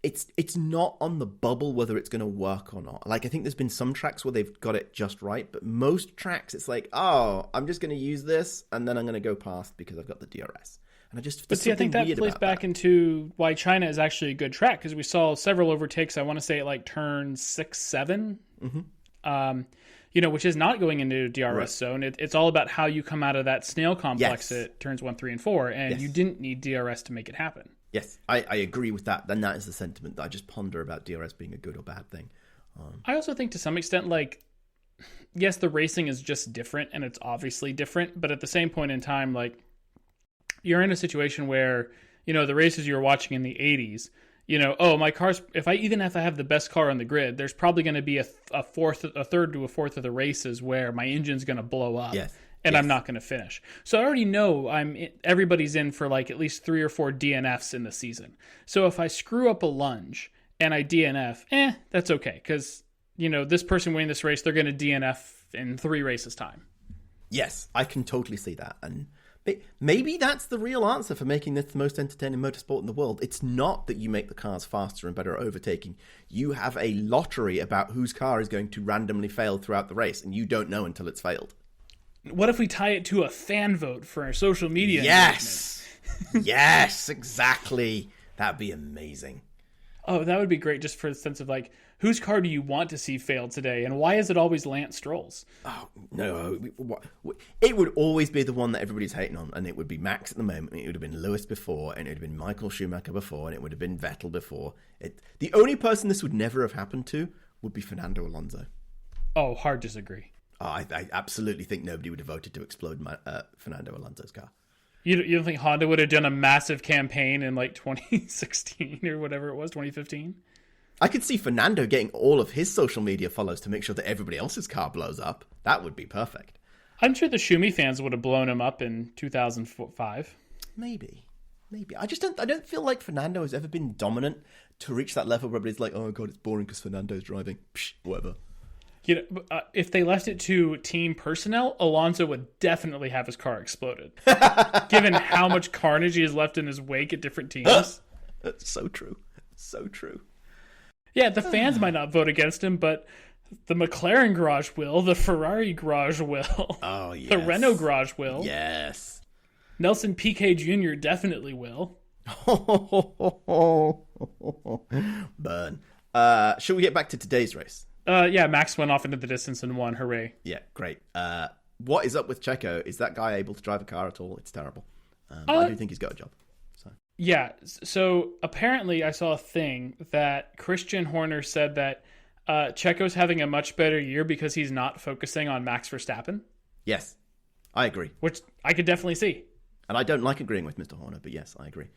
it's not on the bubble whether it's going to work or not. Like, I think there's been some tracks where they've got it just right, but most tracks it's like, oh, I'm just going to use this and then I'm going to go past because I've got the DRS. And I think that plays back into why China is actually a good track, because we saw several overtakes. I want to say at like turn 6, 7, which is not going into DRS zone. It's all about how you come out of that snail complex at turns 1, 3, and 4, and you didn't need DRS to make it happen. Yes, I agree with that. Then that is the sentiment that I just ponder about DRS being a good or bad thing. I also think to some extent, like, yes, the racing is just different, and it's obviously different, but at the same point in time, like, you're in a situation where, the races you were watching in the 80s, my car's, if I have the best car on the grid, there's probably going to be a third to a fourth of the races where my engine's going to blow up. Yes. And I'm not going to finish. So I already know everybody's in for like at least 3 or 4 DNFs in the season. So if I screw up a lunge and I DNF, that's okay. Because, this person winning this race, they're going to DNF in 3 races time. Yes, I can totally see that. And maybe that's the real answer for making this the most entertaining motorsport in the world. It's not that you make the cars faster and better at overtaking. You have a lottery about whose car is going to randomly fail throughout the race, and you don't know until it's failed. What if we tie it to a fan vote for our social media? Yes! Yes, exactly. That'd be amazing. Oh, that would be great, just for the sense of, like, whose car do you want to see fail today, and why is it always Lance Stroll's? Oh, no. It would always be the one that everybody's hating on, and it would be Max at the moment. It would have been Lewis before, and it would have been Michael Schumacher before, and it would have been Vettel before. The only person this would never have happened to would be Fernando Alonso. Oh, hard disagree. Oh, I absolutely think nobody would have voted to explode Fernando Alonso's car. You don't think Honda would have done a massive campaign in, like, 2016 or whatever it was, 2015? I could see Fernando getting all of his social media follows to make sure that everybody else's car blows up. That would be perfect. I'm sure the Schumi fans would have blown him up in 2005. Maybe. I don't feel like Fernando has ever been dominant to reach that level where everybody's like, oh god, it's boring because Fernando's driving. Psh, whatever. You know, if they left it to team personnel, Alonso would definitely have his car exploded. Given how much carnage he has left in his wake at different teams. That's so true. So true. Yeah, the fans might not vote against him, but the McLaren garage will, the Ferrari garage will. Oh, yes. The Renault garage will. Yes. Nelson Piquet Jr. definitely will. Burn. Shall we get back to today's race? Yeah, Max went off into the distance and won. Hooray. Yeah, great. What is up with Checo? Is that guy able to drive a car at all? It's terrible. I do think he's got a job. So. Yeah, so apparently I saw a thing that Christian Horner said that Checo's having a much better year because he's not focusing on Max Verstappen. Yes, I agree. Which I could definitely see. And I don't like agreeing with Mr. Horner, but yes, I agree.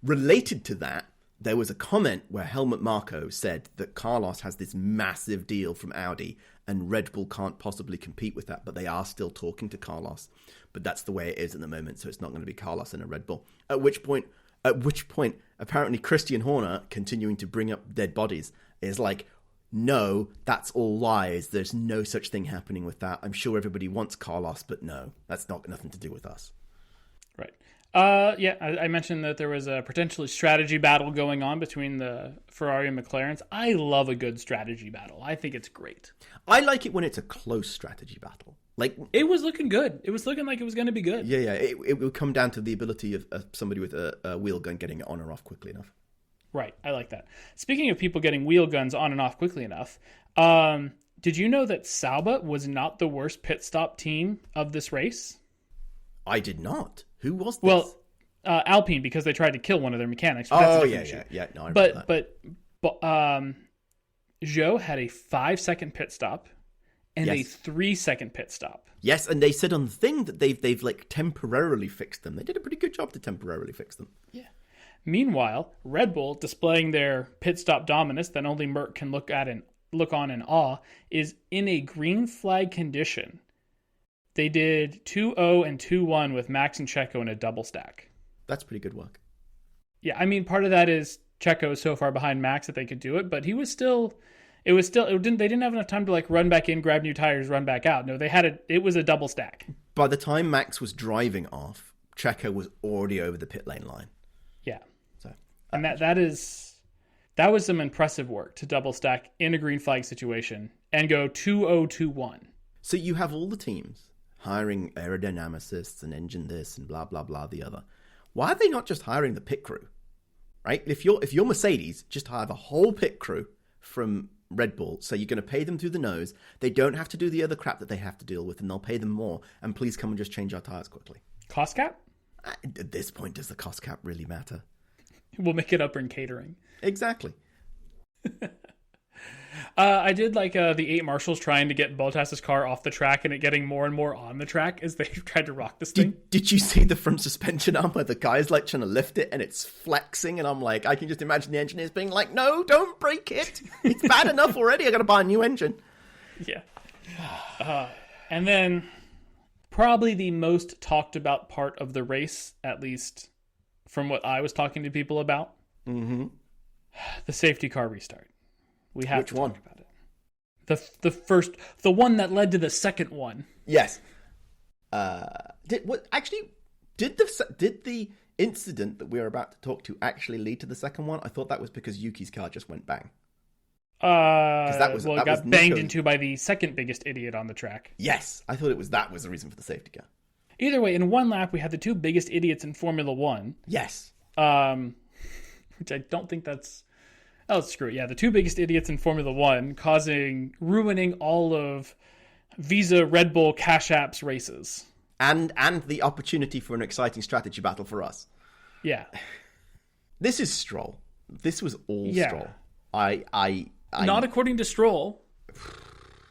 Related to that, there was a comment where Helmut Marko said that Carlos has this massive deal from Audi and Red Bull can't possibly compete with that, but they are still talking to Carlos. But that's the way it is at the moment, so it's not going to be Carlos and a Red Bull. At which point, apparently Christian Horner, continuing to bring up dead bodies, is like, no, that's all lies. There's no such thing happening with that. I'm sure everybody wants Carlos, but no, that's not nothing to do with us. Right. Yeah, I mentioned that there was a potentially strategy battle going on between the Ferrari and McLarens. I love a good strategy battle. I think it's great. I like it when it's a close strategy battle. Like, it was looking good. It was looking like it was going to be good. Yeah. It will come down to the ability of somebody with a wheel gun getting it on or off quickly enough. Right. I like that. Speaking of people getting wheel guns on and off quickly enough, did you know that Sauber was not the worst pit stop team of this race? I did not. Who was this? Well, Alpine, because they tried to kill one of their mechanics. Oh, yeah. No, I remember that. But Zhou had a 5-second pit stop and a 3-second pit stop. Yes, and they said on the thing that they've like temporarily fixed them. They did a pretty good job to temporarily fix them. Yeah. Meanwhile, Red Bull, displaying their pit stop dominance that only Merc can look on in awe, is in a green flag condition. They did 2-0 and 2-1 with Max and Checo in a double stack. That's pretty good work. Yeah, I mean, part of that is Checo is so far behind Max that they could do it, but they didn't have enough time to like run back in, grab new tires, run back out. No, it was a double stack. By the time Max was driving off, Checo was already over the pit lane line. Yeah. So, and that was some impressive work to double stack in a green flag situation and go 2-0, 2-1. So you have all the teams hiring aerodynamicists and engine this and blah, blah, blah, the other. Why are they not just hiring the pit crew? Right? If you're Mercedes, just hire the whole pit crew from Red Bull. So you're going to pay them through the nose. They don't have to do the other crap that they have to deal with, and they'll pay them more. And please come and just change our tires quickly. Cost cap? At this point, does the cost cap really matter? We'll make it up in catering. Exactly. I did like the 8 marshals trying to get Bottas's car off the track and it getting more and more on the track as they tried to rock this thing. Did you see the front suspension arm where the guy's like trying to lift it and it's flexing? And I'm like, I can just imagine the engineers being like, no, don't break it. It's bad enough already. I got to buy a new engine. Yeah. And then probably the most talked about part of the race, at least from what I was talking to people about, the safety car restart. We have Which one? Talk about it. The one that led to the second one. Yes. Did the incident that we're about to talk to actually lead to the second one? I thought that was because Yuki's car just went bang. It got banged Nico's... into by the second biggest idiot on the track. Yes, I thought that was the reason for the safety car. Either way, in one lap, we had the two biggest idiots in Formula One. Yes. Which I don't think that's... Oh, screw it. Yeah, the two biggest idiots in Formula One ruining all of Visa, Red Bull, Cash App's races. And the opportunity for an exciting strategy battle for us. Yeah. This is Stroll. This was all Stroll. Not according to Stroll.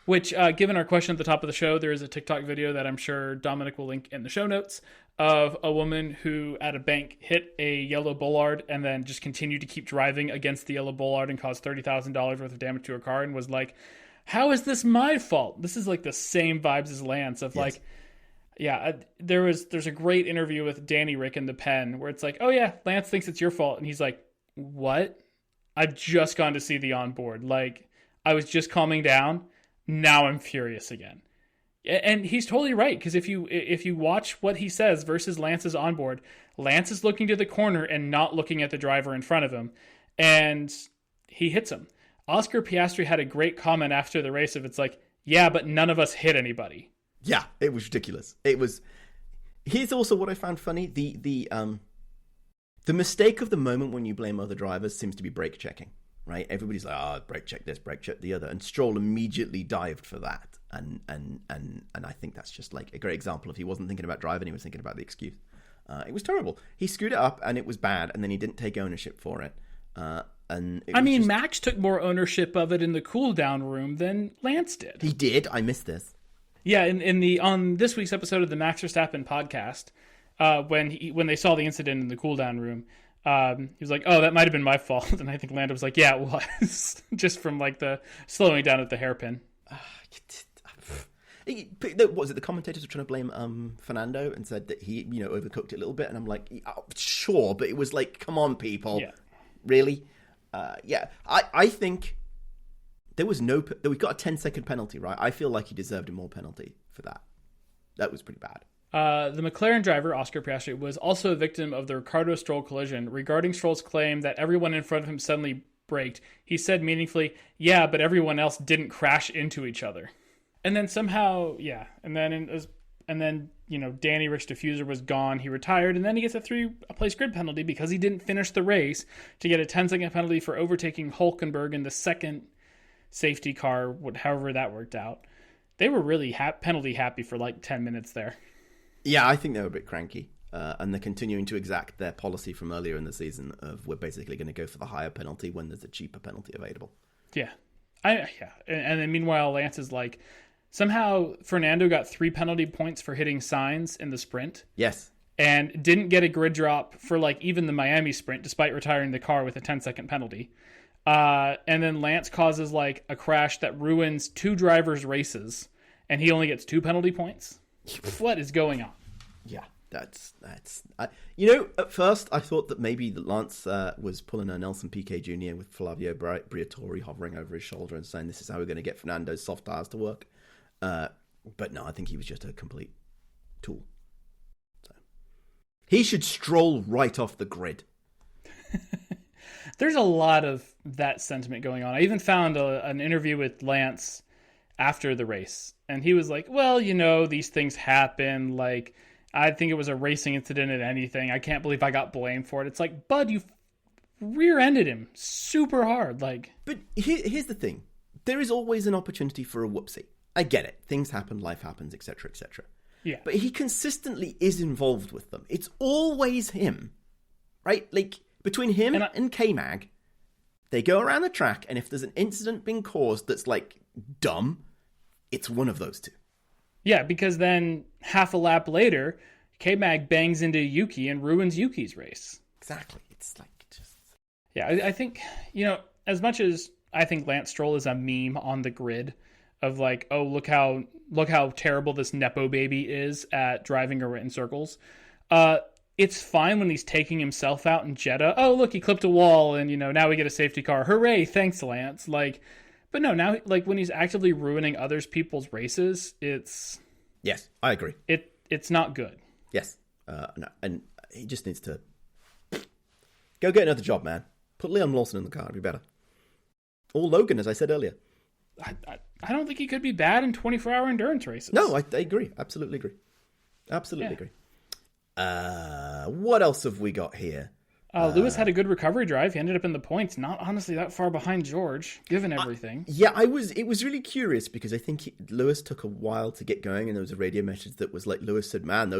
Which, given our question at the top of the show, there is a TikTok video that I'm sure Dominic will link in the show notes of a woman who, at a bank, hit a yellow bollard and then just continued to keep driving against the yellow bollard and caused $30,000 worth of damage to her car and was like, how is this my fault? This is like the same vibes as Lance of like, yeah, there's a great interview with Danny Rick in The Pen where it's like, oh yeah, Lance thinks it's your fault. And he's like, what? I've just gone to see the onboard. Like, I was just calming down. Now I'm furious again. And he's totally right, because if you watch what he says versus Lance's onboard, Lance is looking to the corner and not looking at the driver in front of him, and he hits him. Oscar Piastri had a great comment after the race of it's like, yeah, but none of us hit anybody. Yeah, it was ridiculous. It was. Here's also what I found funny: the mistake of the moment when you blame other drivers seems to be brake checking. Right, everybody's like, brake check this, brake check the other, and Stroll immediately dived for that, and I think that's just like a great example of he wasn't thinking about driving, he was thinking about the excuse. It was terrible. He screwed it up, and it was bad, and then he didn't take ownership for it. Max took more ownership of it in the cool down room than Lance did. He did. I missed this. Yeah, on this week's episode of the Max Verstappen podcast, when they saw the incident in the cool down room. He was like, oh, that might have been my fault. And I think Lando was like, yeah, it was. Just from like the slowing down at the hairpin. Was it the commentators were trying to blame Fernando and said that he, overcooked it a little bit? And I'm like, oh, sure, but it was like, come on, people. Yeah. Really? I think we got a 10-second penalty, right? I feel like he deserved a more penalty for that. That was pretty bad. The McLaren driver, Oscar Piastri, was also a victim of the Ricardo Stroll collision. Regarding Stroll's claim that everyone in front of him suddenly braked, he said meaningfully, yeah, but everyone else didn't crash into each other. And then somehow, and then Danny Rick's diffuser was gone. He retired, and then he gets a 3-place grid penalty because he didn't finish the race to get a 10-second penalty for overtaking Hulkenberg in the second safety car, however that worked out. They were really penalty happy for like 10 minutes there. Yeah, I think they were a bit cranky, and they're continuing to exact their policy from earlier in the season of we're basically going to go for the higher penalty when there's a cheaper penalty available. Yeah, and then meanwhile Lance is like, somehow Fernando got 3 penalty points for hitting signs in the sprint. Yes, and didn't get a grid drop for like even the Miami sprint, despite retiring the car with a 10-second penalty. And then Lance causes like a crash that ruins 2 drivers' races, and he only gets 2 penalty points. What is going on? Yeah, that's. At first I thought that maybe Lance was pulling a Nelson Piquet Jr. with Flavio Briatore hovering over his shoulder and saying this is how we're going to get Fernando's soft tires to work. But no, I think he was just a complete tool. So he should stroll right off the grid. There's a lot of that sentiment going on. I even found an interview with Lance after the race, and he was like, well, these things happen. Like, I think it was a racing incident and anything. I can't believe I got blamed for it. It's like, bud, you rear-ended him super hard. Like, but here's the thing. There is always an opportunity for a whoopsie. I get it. Things happen, life happens, etc., etc. Yeah. But he consistently is involved with them. It's always him, right? Like, between him and K-Mag, they go around the track, and if there's an incident being caused that's, like, dumb, it's one of those two. Yeah, because then half a lap later, K-Mag bangs into Yuki and ruins Yuki's race. Exactly. It's like just... Yeah, I think, as much as I think Lance Stroll is a meme on the grid of like, oh, look how terrible this Nepo baby is at driving in circles. It's fine when he's taking himself out in Jeddah. Oh, look, he clipped a wall and, now we get a safety car. Hooray, thanks, Lance. Like, but no, now, like, when he's actively ruining people's races, it's... Yes, I agree. it's not good. Yes. No, and he just needs to go get another job, man. Put Liam Lawson in the car. It'd be better. Or Logan, as I said earlier. I don't think he could be bad in 24-hour endurance races. No, I agree. Absolutely agree. Absolutely agree. What else have we got here? Lewis had a good recovery drive. He ended up in the points, not honestly that far behind George, given everything. It was really curious because I think Lewis took a while to get going, and there was a radio message that was like, Lewis said, man,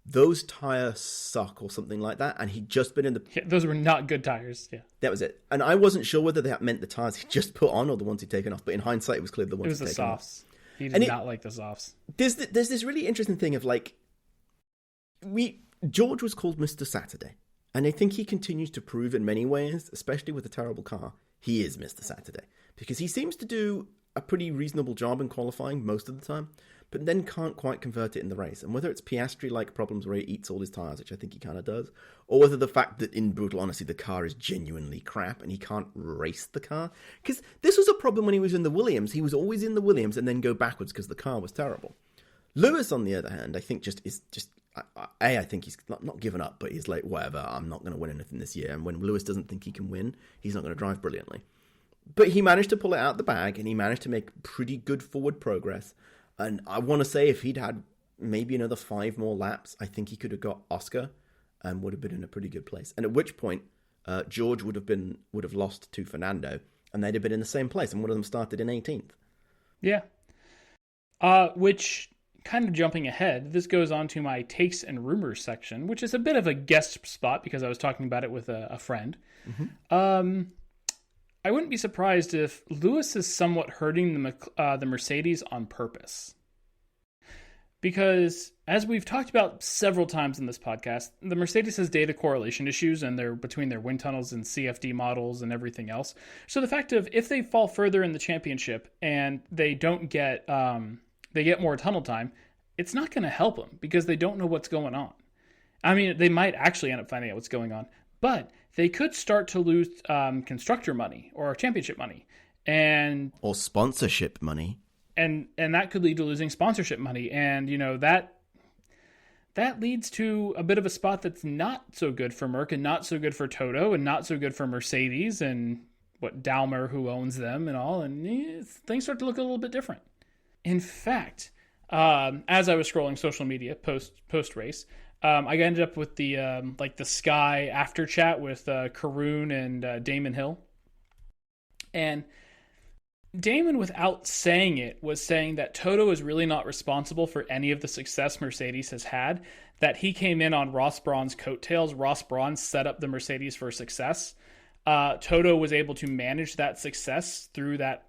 those tires suck or something like that, and he'd just been in the... Yeah, those were not good tires, yeah. That was it. And I wasn't sure whether that meant the tires he just put on or the ones he'd taken off, but in hindsight, it was clear the ones he'd taken off. It was the softs. He did not like the softs. There's this really interesting thing of like... George was called Mr. Saturday, and I think he continues to prove in many ways, especially with a terrible car, he is Mr. Saturday. Because he seems to do a pretty reasonable job in qualifying most of the time, but then can't quite convert it in the race. And whether it's Piastri-like problems where he eats all his tyres, which I think he kind of does, or whether the fact that, in brutal honesty, the car is genuinely crap and he can't race the car. Because this was a problem when he was in the Williams. He was always in the Williams and then go backwards because the car was terrible. Lewis, on the other hand, I think I think he's not given up, but he's like, whatever, I'm not going to win anything this year. And when Lewis doesn't think he can win, he's not going to drive brilliantly. But he managed to pull it out of the bag, and he managed to make pretty good forward progress. And I want to say if he'd had maybe another 5 more laps, I think he could have got Oscar and would have been in a pretty good place. And at which point, George would have lost to Fernando, and they'd have been in the same place, and one of them started in 18th. Yeah. Which... kind of jumping ahead, this goes on to my takes and rumors section, which is a bit of a guest spot because I was talking about it with a friend. Mm-hmm. I wouldn't be surprised if Lewis is somewhat hurting the Mercedes on purpose. Because, as we've talked about several times in this podcast, the Mercedes has data correlation issues, and they're between their wind tunnels and CFD models and everything else. So the fact of, if they fall further in the championship and they don't get... they get more tunnel time, it's not going to help them because they don't know what's going on. I mean, they might actually end up finding out what's going on, but they could start to lose constructor money or championship money. Or sponsorship money. And that could lead to losing sponsorship money. And, that leads to a bit of a spot that's not so good for Merc and not so good for Toto and not so good for Mercedes and Dalmer, who owns them and all. And things start to look a little bit different. In fact, as I was scrolling social media post race, I ended up with the Sky after chat with Karoon and Damon Hill, and Damon, without saying it, was saying that Toto is really not responsible for any of the success Mercedes has had. That he came in on Ross Brawn's coattails. Ross Brawn set up the Mercedes for success. Toto was able to manage that success through the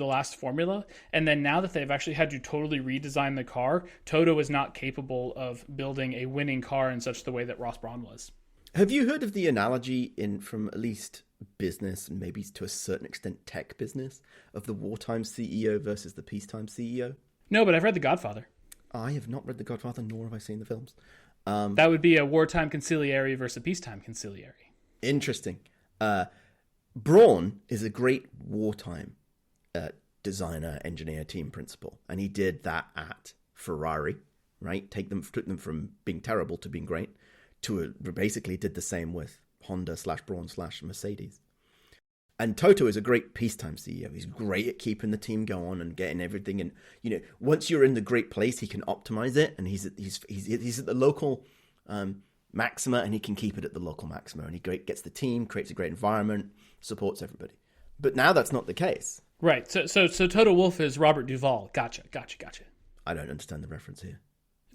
last formula, and then now that they've actually had to totally redesign the car, Toto is not capable of building a winning car in such the way that Ross Brawn was. Have you heard of the analogy from at least business and maybe to a certain extent tech business of the wartime CEO versus the peacetime CEO? No, but I've read The Godfather. I have not read The Godfather, nor have I seen the films. That would be a wartime conciliary versus a peacetime conciliary. Interesting. Brawn is a great wartime designer, engineer, team principal, and he did that at Ferrari, right? Took them from being terrible to being great, basically did the same with Honda /Brawn /Mercedes. And Toto is a great peacetime CEO. He's great at keeping the team going and getting everything. And once you're in the great place, he can optimize it, and he's at the local maxima, and he can keep it at the local maxima, and he gets the team, creates a great environment, supports everybody. But now that's not the case. Right. So Toto Wolff is Robert Duvall. Gotcha. I don't understand the reference here.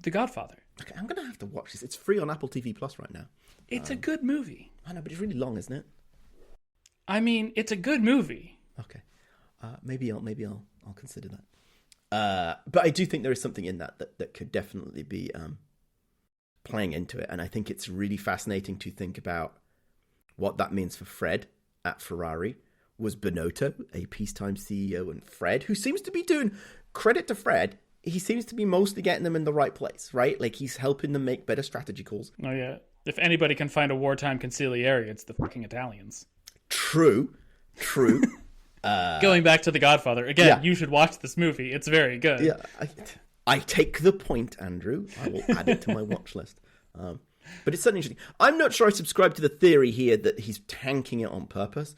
The Godfather. Okay, I'm gonna have to watch this. It's free on Apple TV Plus right now. It's a good movie. I know, but it's really long, isn't it? I mean, it's a good movie. Okay. Maybe I'll consider that. But I do think there is something in that could definitely be playing into it, and I think it's really fascinating to think about what that means for Fred at Ferrari. Was Binotto a peacetime CEO, and Fred, who seems to be doing credit to Fred, he seems to be mostly getting them in the right place, right? Like he's helping them make better strategy calls. Oh yeah, if anybody can find a wartime conciliary, it's the fucking Italians. True. Going back to The Godfather again, You should watch this movie. It's very good. Yeah, I take the point, Andrew. I will add it to my watch list. But it's certainly interesting. I'm not sure I subscribe to the theory here that he's tanking it on purpose.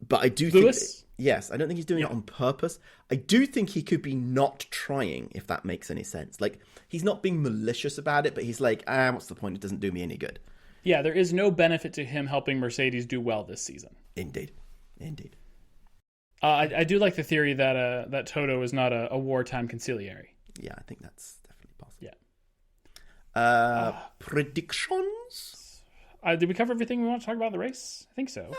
But I do think... Yes, I don't think he's doing it on purpose. I do think he could be not trying, if that makes any sense. Like, he's not being malicious about it, but he's like, what's the point? It doesn't do me any good. Yeah, there is no benefit to him helping Mercedes do well this season. Indeed. I do like the theory that that Toto is not a wartime conciliary. Yeah, I think that's definitely possible. Yeah. Predictions? Did we cover everything we want to talk about in the race? I think so.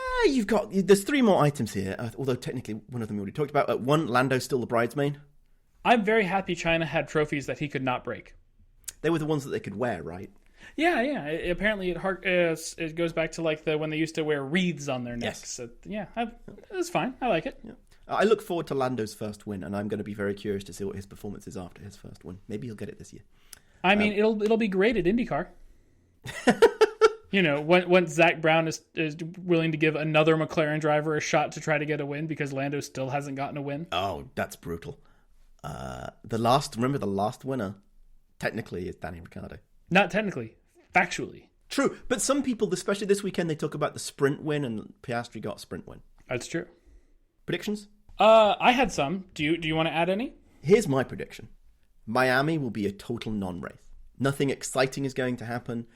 There's 3 more items here, although technically one of them we already talked about. One, Lando's still the bridesmaid. I'm very happy China had trophies that he could not break. They were the ones that they could wear, right? Yeah. Apparently, it goes back to like when they used to wear wreaths on their necks. Yes. So, it's fine. I like it. Yeah. I look forward to Lando's first win, and I'm going to be very curious to see what his performance is after his first win. Maybe he'll get it this year. I mean, it'll be great at IndyCar. When Zach Brown is willing to give another McLaren driver a shot to try to get a win because Lando still hasn't gotten a win. Oh, that's brutal. The last winner, technically, is Danny Ricciardo. Not technically, factually. True, but some people, especially this weekend, they talk about the sprint win, and Piastri got a sprint win. That's true. Predictions? I had some. Do you want to add any? Here's my prediction. Miami will be a total non-race. Nothing exciting is going to happen.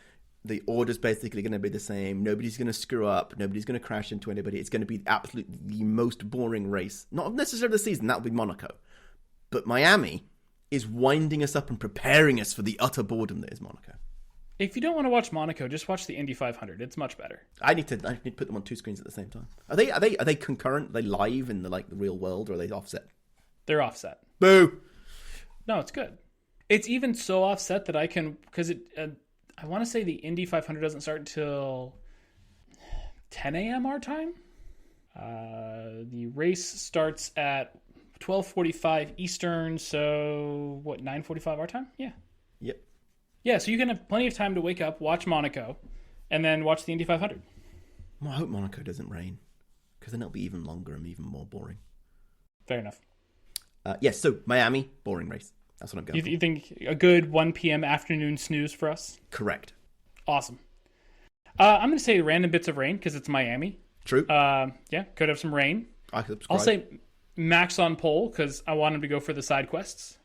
The order's basically going to be the same. Nobody's going to screw up. Nobody's going to crash into anybody. It's going to be absolutely the most boring race. Not necessarily the season. That'll be Monaco. But Miami is winding us up and preparing us for the utter boredom that is Monaco. If you don't want to watch Monaco, just watch the Indy 500. It's much better. I need to put them on 2 screens at the same time. Are they concurrent? Are they live in the real world, or are they offset? They're offset. Boo. No, it's good. It's even so offset that I can, because I want to say the Indy 500 doesn't start until 10 a.m. our time. The race starts at 12:45 Eastern, so 9:45 our time? Yeah. Yep. Yeah, so you can have plenty of time to wake up, watch Monaco, and then watch the Indy 500. Well, I hope Monaco doesn't rain, because then it'll be even longer and even more boring. Fair enough. Yes, so Miami, boring race. That's what I'm going for. You think a good 1 p.m. afternoon snooze for us? Correct. Awesome. I'm going to say random bits of rain because it's Miami. True. Could have some rain. I subscribe. I'll say Max on pole because I want him to go for the side quests.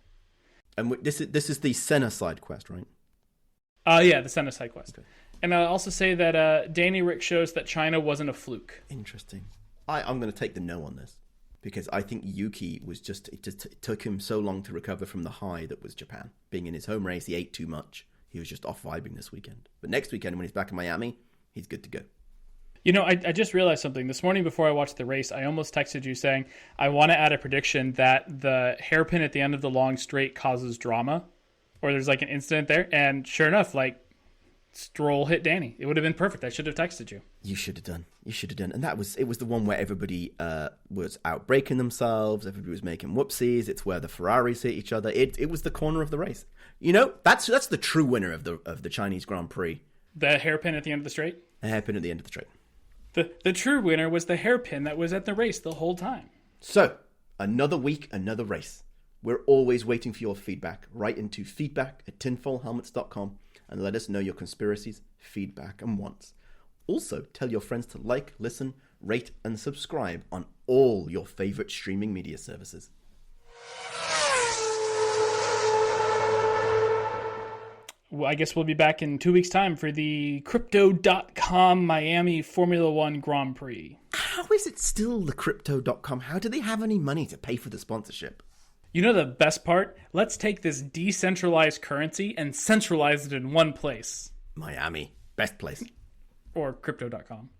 And this is the Senna side quest, right? Yeah, the Senna side quest. Okay. And I'll also say that Danny Rick shows that China wasn't a fluke. Interesting. I'm going to take the no on this. Because I think Yuki was it took him so long to recover from the high that was Japan. Being in his home race, he ate too much. He was just off vibing this weekend. But next weekend, when he's back in Miami, he's good to go. I just realized something. This morning before I watched the race, I almost texted you saying, I want to add a prediction that the hairpin at the end of the long straight causes drama. Or there's like an incident there. And sure enough, Stroll hit Danny. It would have been perfect. I should have texted you. You should have done. And it was the one where everybody was outbreaking themselves. Everybody was making whoopsies. It's where the Ferraris hit each other. It was the corner of the race. That's the true winner of the Chinese Grand Prix. The hairpin at the end of the straight? The hairpin at the end of the straight. The true winner was the hairpin that was at the race the whole time. So, another week, another race. We're always waiting for your feedback. Write into feedback@tinfoilhelmets.com and let us know your conspiracies, feedback, and wants. Also, tell your friends to like, listen, rate, and subscribe on all your favorite streaming media services. Well, I guess we'll be back in 2 weeks' time for the Crypto.com Miami Formula One Grand Prix. How is it still the Crypto.com? How do they have any money to pay for the sponsorship? You know the best part? Let's take this decentralized currency and centralize it in one place. Miami. Best place. Or Crypto.com.